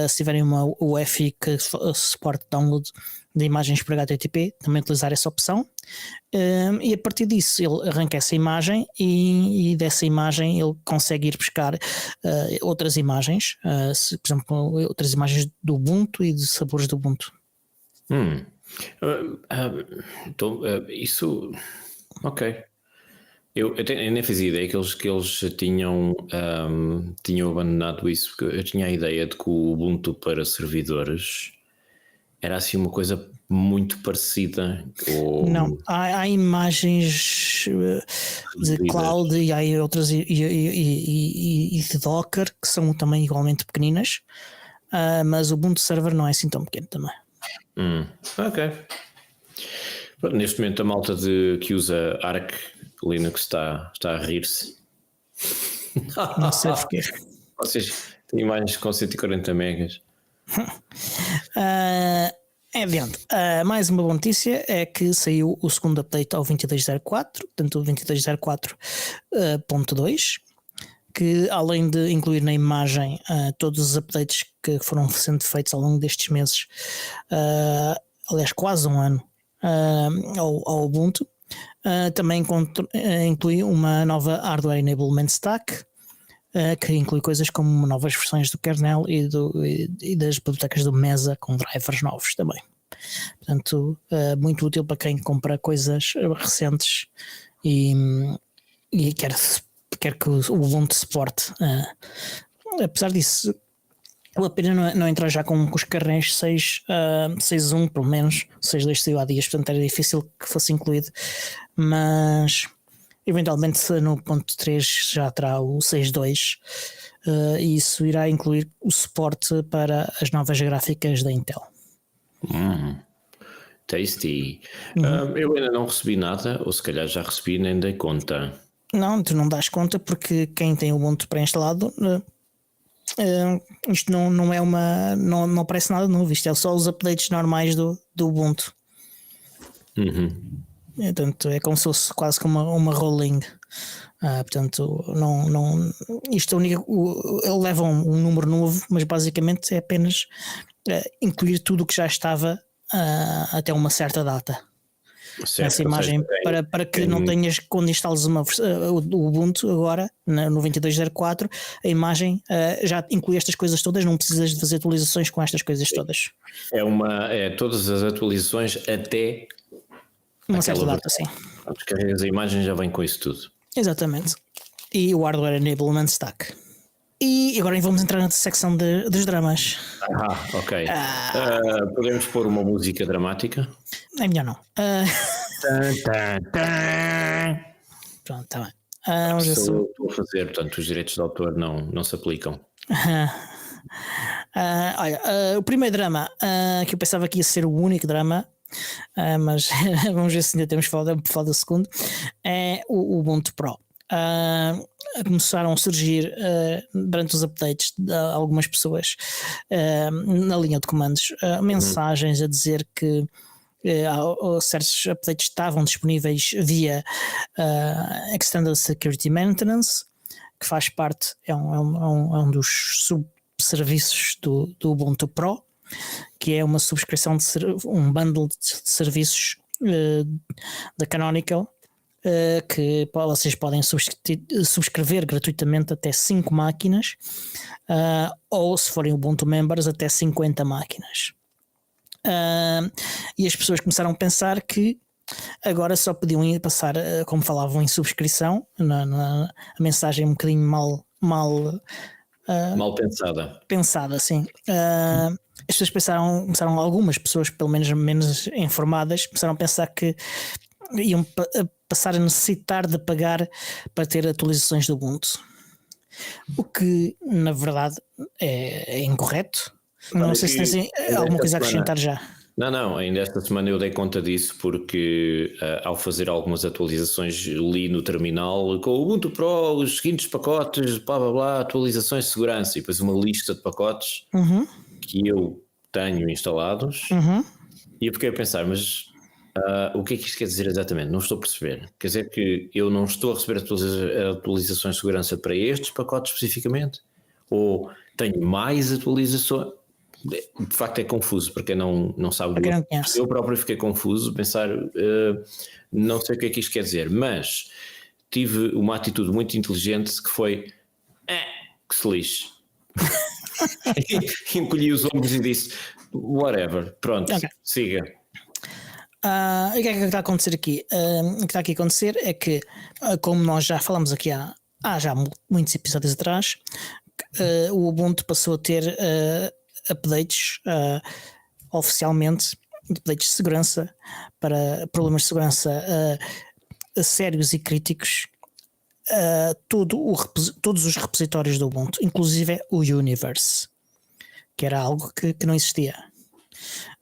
se tiverem uma UEFI que suporte download de imagens por HTTP, também utilizar essa opção. E a partir disso ele arranca essa imagem, e dessa imagem ele consegue ir buscar outras imagens, por exemplo, outras imagens do Ubuntu e de sabores do Ubuntu. Então, isso, ok. Eu nem fazia ideia que eles tinham abandonado isso, porque eu tinha a ideia de que o Ubuntu para servidores era assim uma coisa muito parecida. Não, há imagens de cloud, e há outras e de Docker que são também igualmente pequeninas, mas o Ubuntu Server não é assim tão pequeno também. Ok. Neste momento a malta que usa Arc Linux está a rir-se. Não sei porquê. Vocês têm imagens com 140 megas. Adiante. Mais uma boa notícia é que saiu o segundo update ao 2204, portanto o 2204.2, que além de incluir na imagem todos os updates que foram sendo feitos ao longo destes meses, aliás quase um ano, ao Ubuntu, também inclui uma nova Hardware Enablement Stack, que inclui coisas como novas versões do kernel e das bibliotecas do Mesa com drivers novos também. Portanto, muito útil para quem compra coisas recentes e quer que o Ubuntu suporte. Apesar disso, vale a pena não entrar já com os kernels 6.1 pelo menos. O 6.2 saiu há dias, portanto era difícil que fosse incluído, mas eventualmente no ponto 3 já terá o 6.2, e isso irá incluir o suporte para as novas gráficas da Intel. Tasty. Eu ainda não recebi nada, ou se calhar já recebi, nem dei conta. Não, tu não dás conta, porque quem tem o Ubuntu pré-instalado, isto não é não aparece nada novo, isto é só os updates normais do Ubuntu. Portanto, é como se fosse quase como uma rolling. Portanto, isto ele leva um número novo, mas basicamente é apenas incluir tudo o que já estava até uma certa data. Certo, essa imagem, para que não tenhas, quando instales o Ubuntu agora no 2204, a imagem já inclui estas coisas todas, não precisas de fazer atualizações com estas coisas todas. É todas as atualizações até uma certa data, sim. As imagens já vêm com isso tudo. Exatamente. E o Hardware Enablement Stack. E agora vamos entrar na secção dos dramas. Ok. Podemos pôr uma música dramática? É melhor não. Pronto, está bem. Estou a fazer, portanto, os direitos de autor não se aplicam. Olha, o primeiro drama, que eu pensava que ia ser o único drama, mas vamos ver se ainda temos falar do segundo, é o Ubuntu Pro. Começaram a surgir durante os updates de algumas pessoas na linha de comandos mensagens a dizer que certos updates estavam disponíveis via Extended Security Maintenance, que faz parte, é um dos subserviços do Ubuntu Pro, que é uma subscrição um bundle de serviços da Canonical, que vocês podem subscrever gratuitamente até 5 máquinas, ou se forem Ubuntu Members até 50 máquinas. E as pessoas começaram a pensar que agora só podiam passar, como falavam, em subscrição, a mensagem um bocadinho mal pensada, sim. As pessoas começaram, algumas pessoas, pelo menos informadas, começaram a pensar que iam passar a necessitar de pagar para ter atualizações do Ubuntu, o que na verdade é incorreto. Não sei se tens alguma coisa a acrescentar já. Não, ainda esta semana eu dei conta disso porque ao fazer algumas atualizações li no terminal com o Ubuntu Pro, os seguintes pacotes, blá blá blá, atualizações de segurança e depois uma lista de pacotes que eu tenho instalados e eu fiquei a pensar, mas o que é que isto quer dizer exatamente? Não estou a perceber. Quer dizer que eu não estou a receber atualizações de segurança para estes pacotes especificamente? Ou tenho mais atualizações? De facto é confuso para quem não sabe. Para quem não conhece. Eu próprio fiquei confuso, pensar, não sei o que é que isto quer dizer, mas tive uma atitude muito inteligente que foi que se lixe. Encolhi os ombros e disse whatever, pronto, Ok. siga. E o que é que está a acontecer aqui? O que está aqui a acontecer é que, como nós já falamos aqui há já muitos episódios atrás, o Ubuntu passou a ter updates oficialmente, updates de segurança para problemas de segurança sérios e críticos, todos os repositórios do Ubuntu, inclusive o Universe, que era algo que não existia.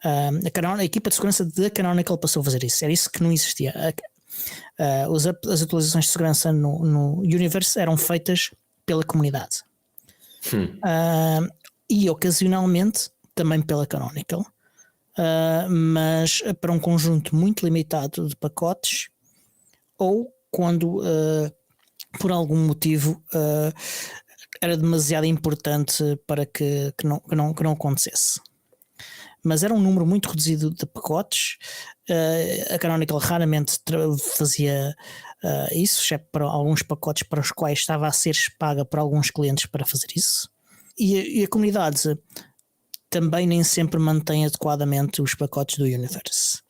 A equipa de segurança da Canonical passou a fazer isso, era isso que não existia. As atualizações de segurança no Universe eram feitas pela comunidade. E ocasionalmente também pela Canonical, mas para um conjunto muito limitado de pacotes, ou quando por algum motivo era demasiado importante para que não acontecesse. Mas era um número muito reduzido de pacotes. A Canonical raramente fazia isso, exceto para alguns pacotes para os quais estava a ser paga por alguns clientes para fazer isso. E a comunidade também nem sempre mantém adequadamente os pacotes do Universe.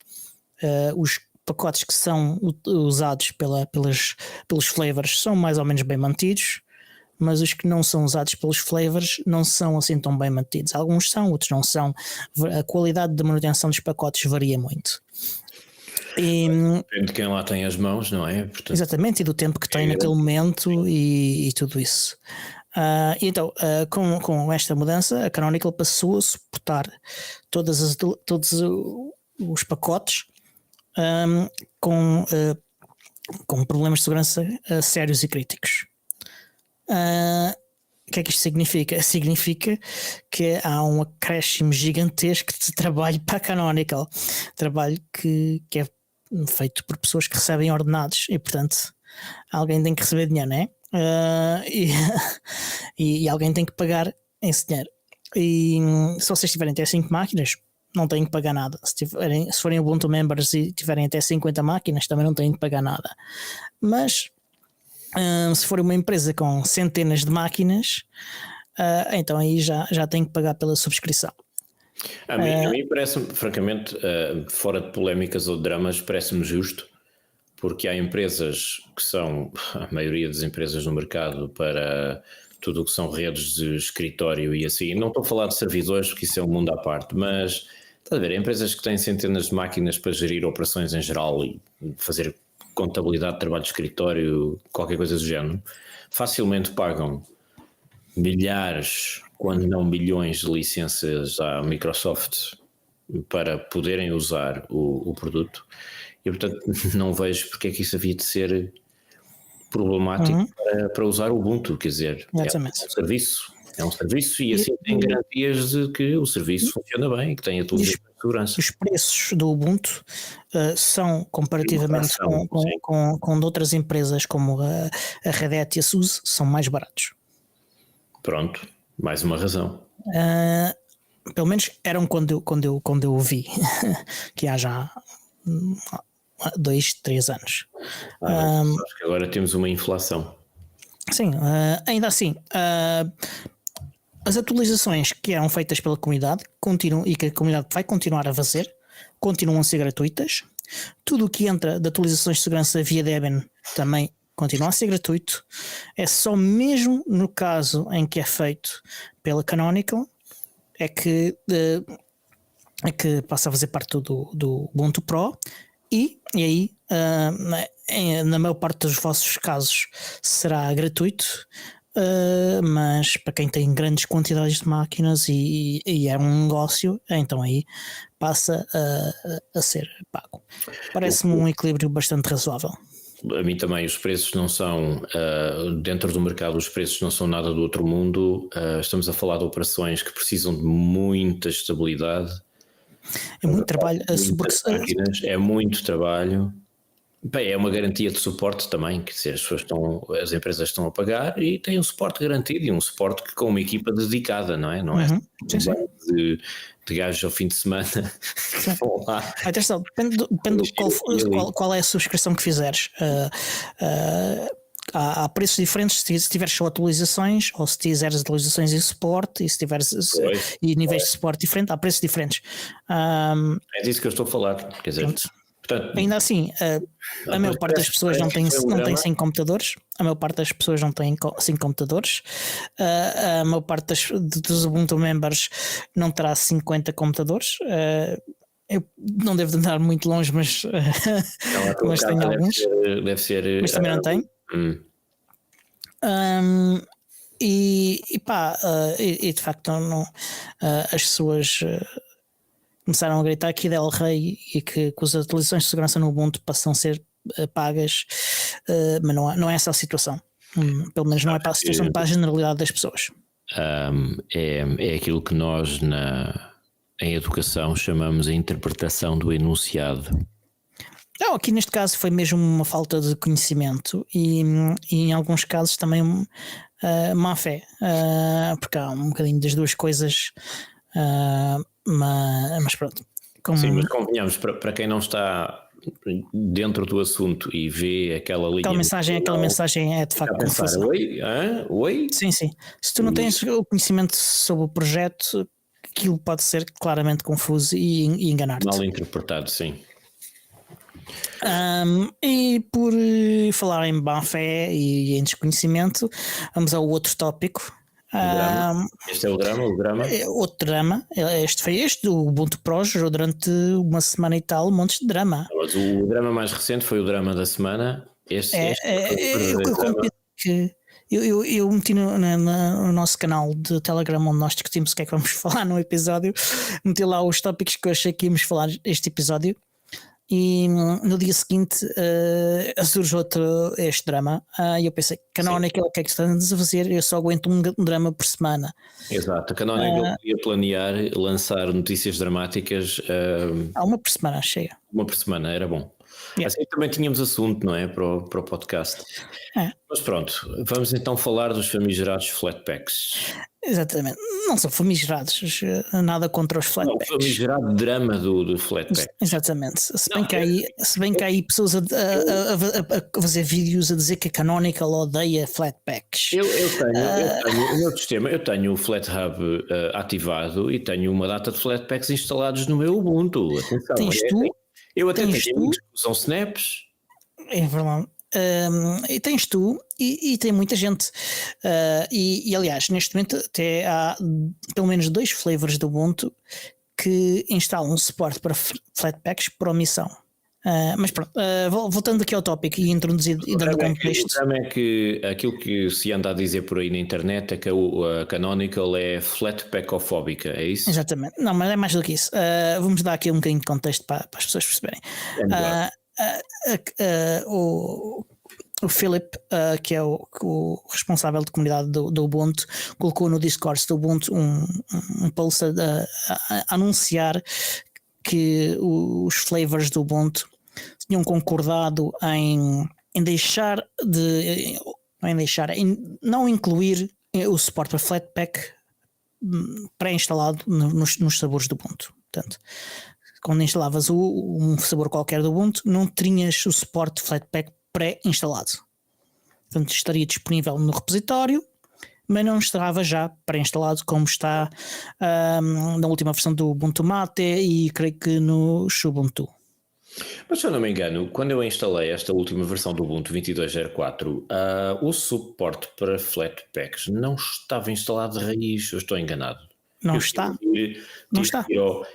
Os pacotes que são usados pelos flavors são mais ou menos bem mantidos, mas os que não são usados pelos flavors não são assim tão bem mantidos. Alguns são, outros não são. A qualidade de manutenção dos pacotes varia muito. Depende de quem lá tem as mãos, não é? Portanto, exatamente, e do tempo que tem naquele momento e tudo isso. Então, com esta mudança, a Canonical passou a suportar todos os pacotes com problemas de segurança sérios e críticos. O que é que isto significa? Significa que há um acréscimo gigantesco de trabalho para a Canonical, trabalho que é feito por pessoas que recebem ordenados e, portanto, alguém tem que receber dinheiro, não é? E alguém tem que pagar esse dinheiro. E se vocês tiverem até 5 máquinas, não têm que pagar nada. Se forem Ubuntu members e tiverem até 50 máquinas, também não têm que pagar nada. Mas se for uma empresa com centenas de máquinas, então aí já tem que pagar pela subscrição. A mim parece-me, francamente, fora de polémicas ou de dramas, parece-me justo, porque há empresas que são, a maioria das empresas no mercado, para tudo o que são redes de escritório e assim, não estou a falar de servidores, porque isso é um mundo à parte, mas está a ver, empresas que têm centenas de máquinas para gerir operações em geral e fazer contabilidade, trabalho de escritório, qualquer coisa do género, facilmente pagam milhares, quando não milhões de licenças à Microsoft para poderem usar o produto. E portanto não vejo porque é que isso havia de ser problemático para usar o Ubuntu, quer dizer, é um serviço e assim tem garantias de que o serviço funciona bem e que tem a tua segurança. Os preços do Ubuntu são, comparativamente com de outras empresas como a Red Hat e a SUSE, são mais baratos. Pronto, mais uma razão. Pelo menos eram quando eu vi, que há já 2, 3 anos. Acho que agora temos uma inflação. Sim, ainda assim, as atualizações que eram feitas pela comunidade continuam, e que a comunidade vai continuar a fazer, continuam a ser gratuitas. Tudo o que entra de atualizações de segurança via Debian também continua a ser gratuito. É só mesmo no caso em que é feito pela Canonical é que passa a fazer parte do Ubuntu Pro e aí na maior parte dos vossos casos será gratuito. mas para quem tem grandes quantidades de máquinas e é um negócio, então aí passa a ser pago. Parece-me um equilíbrio bastante razoável. A mim também os preços não são, dentro do mercado os preços não são nada do outro mundo. Estamos a falar de operações que precisam de muita estabilidade. É muito trabalho. Máquinas, é muito trabalho. Bem, é uma garantia de suporte também, que as empresas estão a pagar e têm um suporte garantido e um suporte que com uma equipa dedicada, não é? Não é de gajos ao fim de semana que vão lá. Atenção, depende qual é a subscrição que fizeres. Há preços diferentes se tiveres só atualizações ou se tiveres atualizações e suporte e se tiveres e níveis de suporte diferentes, há preços diferentes. É disso que eu estou a falar, quer dizer. Portanto, ainda assim, a maior parte das pessoas não tem 5 computadores. A maior parte das pessoas não tem 5 computadores. A maior parte dos Ubuntu members não terá 50 computadores. Eu não devo andar muito longe, mas tenho alguns. Deve ser, mas também não tenho. E de facto as pessoas começaram a gritar que Del Rey e que as atualizações de segurança no Ubuntu passam a ser pagas, mas não é essa a situação. Pelo menos não é para a situação, para a generalidade das pessoas. É aquilo que nós em educação chamamos a interpretação do enunciado. Não, aqui neste caso foi mesmo uma falta de conhecimento e em alguns casos também má fé, porque há um bocadinho das duas coisas. Mas pronto. Sim, mas convenhamos, para quem não está dentro do assunto e vê aquela linha. Aquela mensagem é de facto confusa. Oi? Sim. Se tu não tens o conhecimento sobre o projeto, aquilo pode ser claramente confuso e enganar-te. Mal interpretado, sim. E por falar em má fé e em desconhecimento, vamos ao outro tópico. Este é o drama? Outro drama. O Ubuntu Pro gerou durante uma semana e tal montes de drama. Mas o drama mais recente foi o drama da semana. Eu meti no nosso canal de Telegram onde nós discutimos o que é que vamos falar no episódio, meti lá os tópicos que eu achei que íamos falar este episódio. E no dia seguinte surge este drama e eu pensei, Canonical, o que é que estás a fazer? Eu só aguento um drama por semana. Exato, a Canonical ia planear lançar notícias dramáticas uma por semana, chega. Uma por semana, era bom. Assim também tínhamos assunto, não é? Para o podcast. Mas pronto, vamos então falar dos famigerados Flatpaks. Exatamente, não são famigerados, nada contra os Flatpaks. Não, o famigerado drama do Flatpak. Exatamente, se bem que há aí pessoas a fazer vídeos a dizer que a Canonical odeia Flatpaks. Eu tenho o meu sistema, eu tenho o FlatHub ativado e tenho uma data de Flatpaks instalados no meu Ubuntu. Atenção, eu até tenho amigos que usam snaps. É verdade. E tens tu e tem muita gente e aliás neste momento até há pelo menos 2 flavors do Ubuntu que instalam suporte para Flatpaks por omissão. Mas pronto, voltando aqui ao tópico e introduzindo e dando contexto. O problema é que aquilo que se anda a dizer por aí na internet é que a Canonical é Flatpakofóbica, é isso? Exatamente, não, mas é mais do que isso. Vamos dar aqui um bocadinho de contexto para as pessoas perceberem. O Philip, que é o responsável de comunidade do Ubuntu, colocou no Discord do Ubuntu um post a anunciar que os flavors do Ubuntu tinham concordado em não incluir o suporte para Flatpak pré-instalado nos sabores do Ubuntu. Portanto, quando instalavas um sabor qualquer do Ubuntu, não tinhas o suporte Flatpak pré-instalado. Portanto, estaria disponível no repositório, mas não estava já pré-instalado como está na última versão do Ubuntu Mate e creio que no Xubuntu. Mas se eu não me engano, quando eu instalei esta última versão do Ubuntu 22.04, o suporte para Flatpaks não estava instalado de raiz, eu estou enganado. Não está.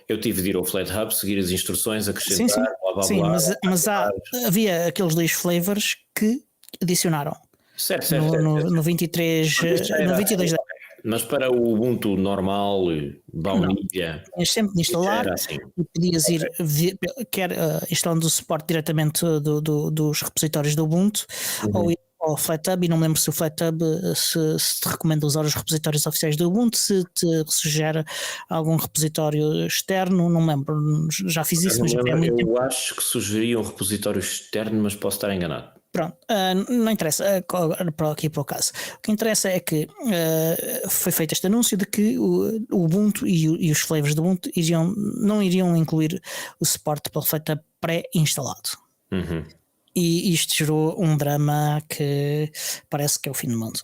Eu tive de ir ao FlatHub, seguir as instruções, acrescentar, blá blá blá. Mas havia aqueles 2 flavors que adicionaram. no 23, no 22. Mas para o Ubuntu normal, baunilha, Tinhas sempre de instalar assim. e podias ir quer instalando o suporte diretamente dos repositórios do Ubuntu ou ir ao FlatHub, e não me lembro se o FlatHub se te recomenda usar os repositórios oficiais do Ubuntu, se te sugere algum repositório externo, não me lembro, já fiz isso, mas é muito tempo. Eu acho que sugeria um repositório externo, mas posso estar enganado. Pronto, não interessa aqui para o caso. O que interessa é que foi feito este anúncio de que o Ubuntu e os flavors do Ubuntu não iriam incluir o suporte para o FlatHub pré-instalado. E isto gerou um drama que parece que é o fim do mundo.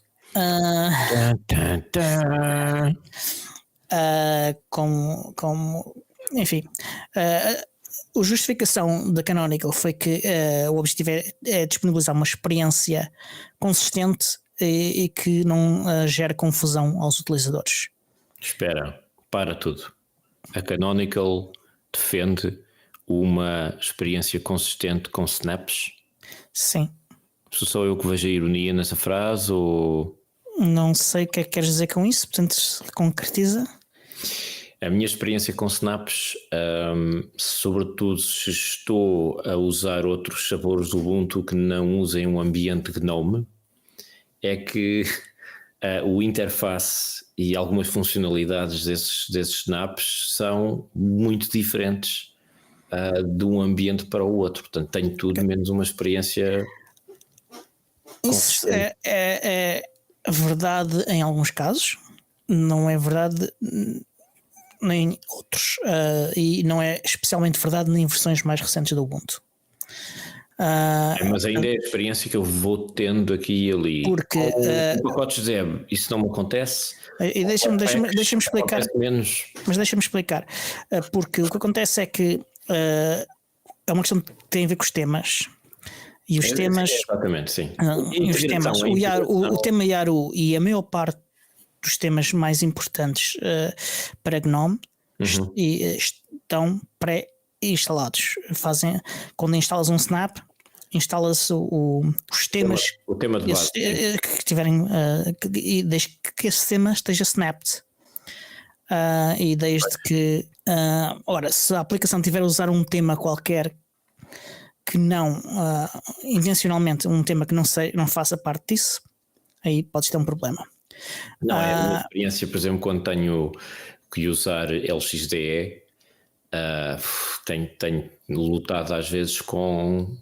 Enfim, a justificação da Canonical foi que o objetivo é disponibilizar uma experiência consistente e que não gere confusão aos utilizadores. Espera, para tudo. A Canonical defende uma experiência consistente com snaps? Sim. Sou eu que vejo a ironia nessa frase ou... Não sei o que é que queres dizer com isso, portanto concretiza. A minha experiência com snaps, sobretudo se estou a usar outros sabores do Ubuntu que não usem um ambiente GNOME, é que o interface e algumas funcionalidades desses snaps são muito diferentes de um ambiente para o outro. Portanto, tenho tudo menos uma experiência. Isso é verdade em alguns casos, não é verdade nem outros, e não é especialmente verdade nem em versões mais recentes do Ubuntu. Mas ainda é a experiência que eu vou tendo aqui e ali. Porque com pacotes Zeb, isso não me acontece. E deixa-me explicar. Mas deixa-me explicar. Porque o que acontece é que é uma questão que tem a ver com os temas. E os temas. Exatamente, sim. E os temas. O tema Yaru e a maior parte dos temas mais importantes para GNOME estão pré-instalados. Quando instalas um Snap, instala-se os temas o tema de base, que tiverem e desde que esse tema esteja snapped. E desde que ora, se a aplicação tiver a usar um tema qualquer que não intencionalmente um tema que não faça parte disso, aí podes ter um problema. Não, é a minha experiência, por exemplo, quando tenho que usar LXDE, tenho lutado às vezes com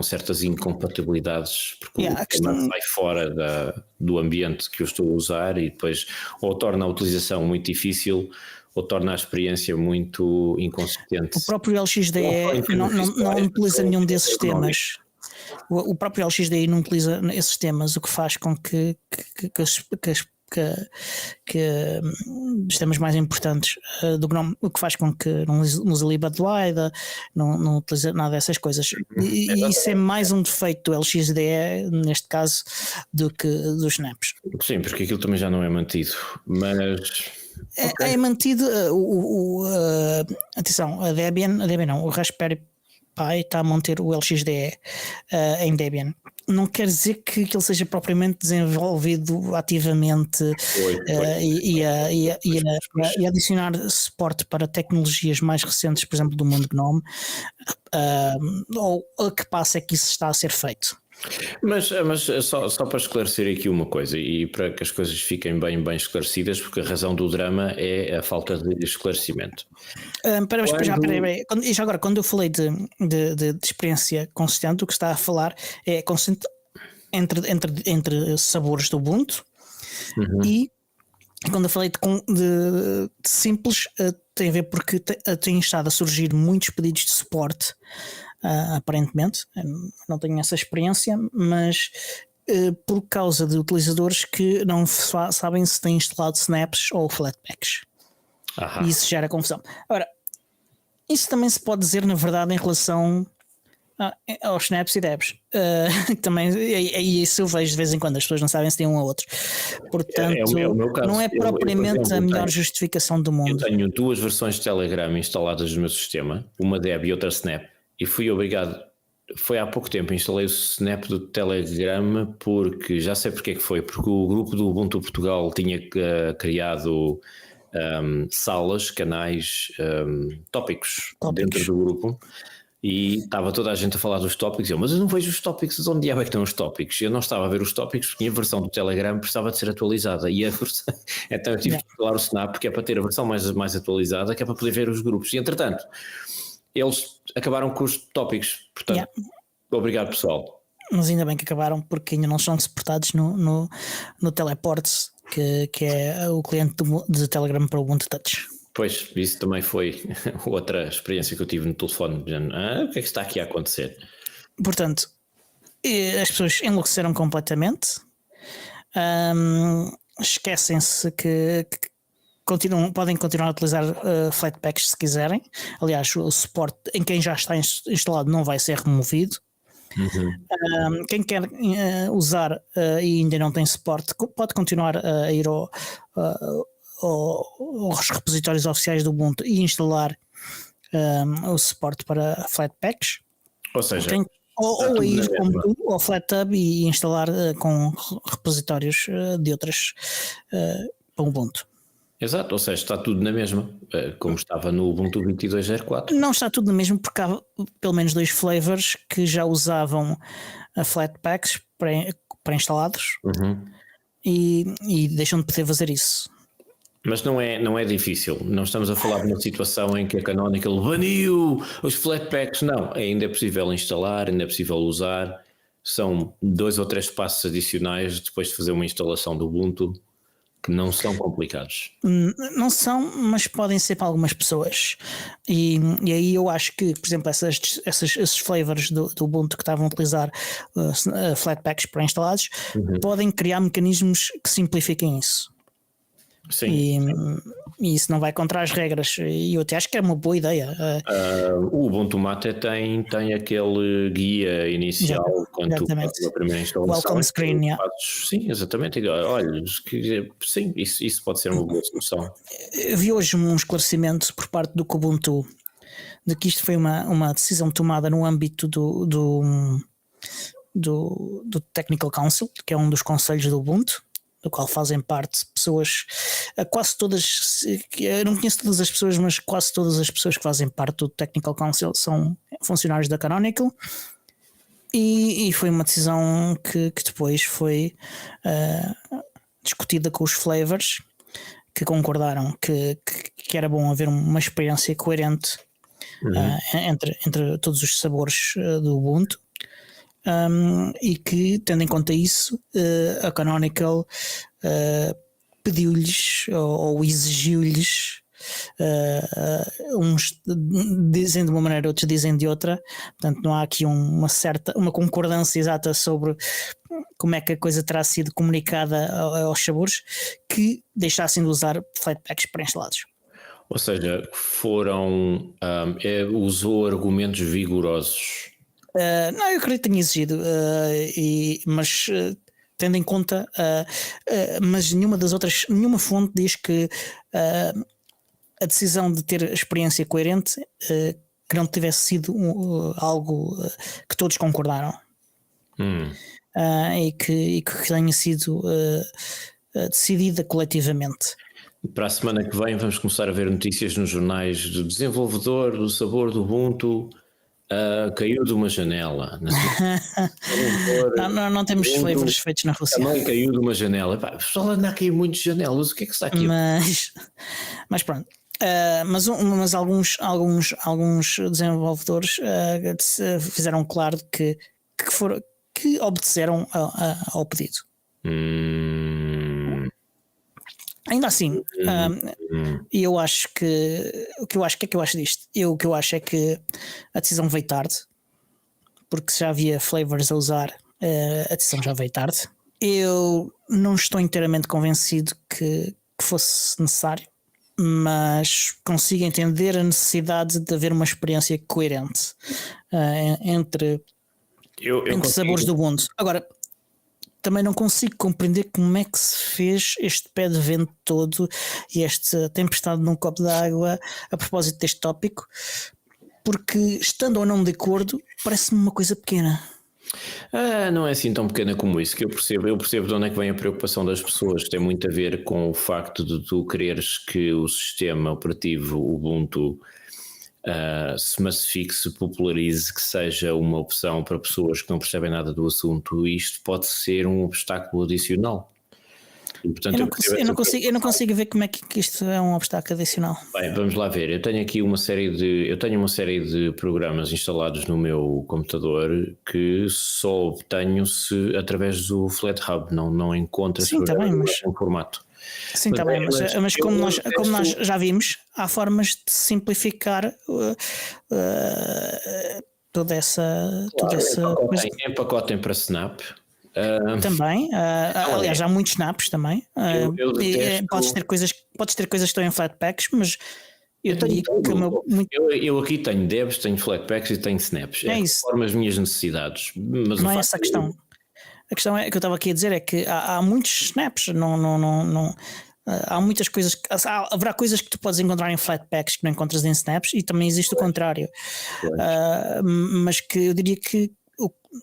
certas incompatibilidades, porque o tema sai fora do ambiente que eu estou a usar e depois ou torna a utilização muito difícil ou torna a experiência muito inconsistente. O próprio LXDE não utiliza nenhum desses temas. O próprio LXDE não utiliza esses temas, o que faz com que os temas mais importantes do GNOME, o que faz com que não use libadlida, não utilize nada dessas coisas. E isso é mais um defeito do LXDE, neste caso, do que dos snaps. Sim, porque aquilo também já não é mantido, mas... É mantido. Atenção, a Debian não, o Raspberry Pi está a manter o LXDE em Debian. Não quer dizer que ele seja propriamente desenvolvido ativamente e adicionar suporte para tecnologias mais recentes, por exemplo, do mundo GNOME, ou a que passo é que isso está a ser feito. Mas só para esclarecer aqui uma coisa e para que as coisas fiquem bem esclarecidas, porque a razão do drama é a falta de esclarecimento. Já agora, quando eu falei de experiência consistente, o que está a falar é consistente entre sabores do Ubuntu e quando eu falei de simples, tem a ver porque tem estado a surgir muitos pedidos de suporte. Aparentemente, não tenho essa experiência, mas por causa de utilizadores que não sabem se têm instalado snaps ou flatpaks. E isso gera confusão. Agora, isso também se pode dizer na verdade em relação aos snaps e debs. Também, e isso eu vejo de vez em quando, as pessoas não sabem se têm um ou outro. Portanto, o meu caso, não é propriamente a melhor justificação do mundo. Eu tenho duas versões de Telegram instaladas no meu sistema, uma deb e outra snap, e fui obrigado foi há pouco tempo, instalei o Snap do Telegram porque já sei porque é que foi, porque o grupo do Ubuntu Portugal tinha criado salas, canais, tópicos dentro do grupo e estava toda a gente a falar dos tópicos. Mas eu não vejo os tópicos, de onde é que estão os tópicos? Eu não estava a ver os tópicos porque a versão do Telegram precisava de ser atualizada e então eu tive que instalar o Snap, que é para ter a versão mais atualizada, que é para poder ver os grupos. E entretanto, eles acabaram com os tópicos, portanto, obrigado pessoal. Mas ainda bem que acabaram, porque ainda não são suportados no Teleports, que é o cliente de Telegram para o Ubuntu Touch. Pois, isso também foi outra experiência que eu tive no telefone. O que é que está aqui a acontecer? Portanto, as pessoas enlouqueceram completamente. Esquecem-se que podem continuar a utilizar Flatpaks se quiserem. Aliás, o suporte em quem já está instalado não vai ser removido. Quem quer usar e ainda não tem suporte pode continuar a ir aos repositórios oficiais do Ubuntu e instalar o suporte para Flatpaks. Ou seja, ou ir como tu, ao FlatHub e instalar com repositórios de outras para o Ubuntu. Exato, ou seja, está tudo na mesma, como estava no Ubuntu 22.04. Não está tudo na mesma, porque há pelo menos 2 flavors que já usavam a Flatpaks pré-instalados e deixam de poder fazer isso. Mas não é difícil, não estamos a falar de uma situação em que a Canonical baniu os Flatpaks, não, ainda é possível instalar, ainda é possível usar, são 2 ou 3 passos adicionais depois de fazer uma instalação do Ubuntu, que não são complicados. Não são, mas podem ser para algumas pessoas. E aí eu acho que, por exemplo, esses flavors do Ubuntu que estavam a utilizar Flatpaks pré-instalados podem criar mecanismos que simplifiquem isso. Sim. E isso não vai contra as regras. E eu até acho que é uma boa ideia. O Ubuntu Mate tem aquele guia inicial quando tu fazes a primeira instalação. Welcome screen, Sim, exatamente. Olha, sim, isso pode ser uma boa solução. Eu vi hoje um esclarecimento por parte do Ubuntu de que isto foi uma decisão tomada no âmbito do Technical Council, que é um dos conselhos do Ubuntu, do qual fazem parte pessoas, quase todas, eu não conheço todas as pessoas, mas quase todas as pessoas que fazem parte do Technical Council são funcionários da Canonical, e foi uma decisão que depois foi discutida com os flavors, que concordaram que era bom haver uma experiência coerente entre todos os sabores do Ubuntu. E que, tendo em conta isso, a Canonical pediu-lhes ou exigiu-lhes, uns dizem de uma maneira, outros dizem de outra, portanto não há aqui uma concordância exata sobre como é que a coisa terá sido comunicada aos sabores, que deixassem de usar Flatpaks pré-instalados. Ou seja, usou argumentos vigorosos. Não, eu acredito que tenha exigido, mas tendo em conta, mas nenhuma fonte diz que a decisão de ter experiência coerente que não tivesse sido algo que todos concordaram, e que tenha sido decidida coletivamente. Para a semana que vem vamos começar a ver notícias nos jornais do desenvolvedor do sabor do Ubuntu. Caiu de uma janela. Não temos flavors feitos na Rússia. Também caiu de uma janela. O pessoal anda a cair muitas janelas. O que é que está aqui? Mas pronto. Mas alguns desenvolvedores fizeram claro que obedeceram ao pedido. Ainda assim, eu acho que o que eu acho disto? O que eu acho é que a decisão veio tarde, porque se já havia flavors a usar, a decisão já veio tarde. Eu não estou inteiramente convencido que fosse necessário, mas consigo entender a necessidade de haver uma experiência coerente entre sabores do Ubuntu. Agora, também não consigo compreender como é que se fez este pé de vento todo e esta tempestade num copo d'água a propósito deste tópico, porque estando ou não de acordo, parece-me uma coisa pequena. Não é assim tão pequena como isso, que eu percebo de onde é que vem a preocupação das pessoas, tem muito a ver com o facto de tu quereres que o sistema operativo Ubuntu se massifique, se popularize, que seja uma opção para pessoas que não percebem nada do assunto, e isto pode ser um obstáculo adicional. E, portanto, eu não consigo ver como é que isto é um obstáculo adicional. Bem, vamos lá ver. Eu tenho aqui uma série de programas instalados no meu computador que só obtenho através do FlatHub, não encontro Sim, está bem, mas um formato. sim, está bem, mas como nós já vimos, há formas de simplificar toda essa coisa. Empacotem para Snap. Também, aliás, há muitos snaps também. Eu detesto... podes ter coisas que estão em Flatpaks, mas eu diria que eu aqui tenho Debs, tenho Flatpaks e tenho Snaps. É isso. Conforme as minhas necessidades. Mas não é essa a questão. A questão é que eu estava aqui a dizer é que há muitos snaps, não. Há muitas coisas, haverá coisas que tu podes encontrar em Flatpaks que não encontras em snaps, e também existe o contrário. Mas que eu diria que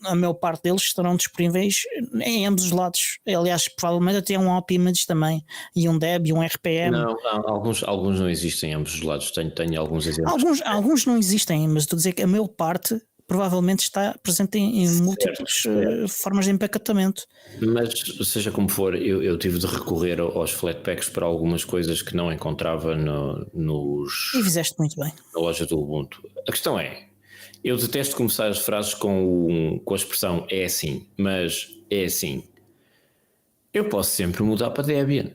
a maior parte deles estarão disponíveis em ambos os lados. Aliás, provavelmente até um Op Image também, e um Deb e um RPM. Não, alguns não existem em ambos os lados. Tenho alguns exemplos. Alguns não existem, mas estou a dizer que a maior parte provavelmente está presente em múltiplas formas de empacotamento. Mas seja como for, eu tive de recorrer aos Flatpaks para algumas coisas que não encontrava E fizeste muito bem. na loja do Ubuntu. A questão é, eu detesto começar as frases com a expressão é assim, mas é assim. Eu posso sempre mudar para Debian.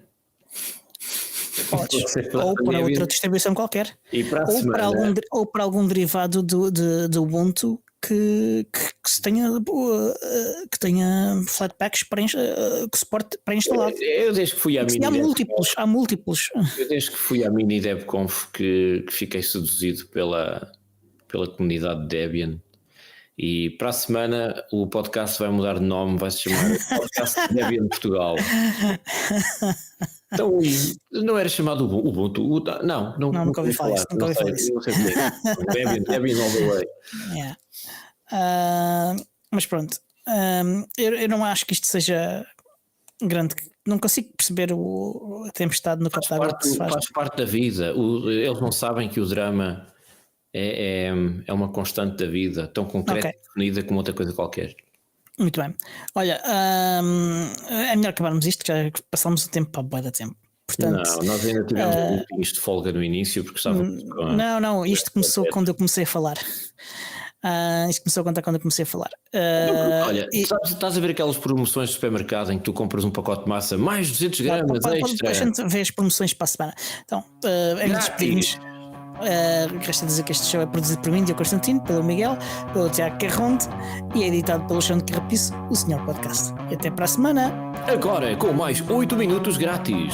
Podes. Ou para outra distribuição qualquer. E para ou para algum derivado do Ubuntu que tenha Flatpaks que suporte pré-instalado. Eu desde que fui à Mini há múltiplos. Eu desde que fui à Mini DebConf que fiquei seduzido pela comunidade de Debian. E para a semana o podcast vai mudar de nome, vai se chamar Podcast de Debian Portugal. Então, não era chamado Ubuntu? Nunca ouvi falar isso. Não sei Debian all the way. Mas pronto, eu não acho que isto seja grande. Não consigo perceber a tempestade no copo d'água que se faz. Faz parte da vida. Eles não sabem que o drama é uma constante da vida, tão concreta e definida como outra coisa qualquer. Muito bem. Olha, é melhor acabarmos isto, que já passámos o tempo para bué da tempo. Portanto, não, nós ainda tivemos um pouquinho de folga no início, porque estávamos Não, isto começou quando eu comecei a falar. Isto começou a contar quando eu comecei a falar. Olha, estás a ver aquelas promoções de supermercado em que tu compras um pacote de massa mais 200 gramas extra? A gente vê as promoções para a semana. Então, antes de despedirmos, resta dizer que este show é produzido por mim, Diogo Constantino, pelo Miguel, pelo Tiago Carronte e é editado pelo Xande Carrapiço, o Senhor Podcast. E até para a semana. Agora com mais 8 minutos grátis.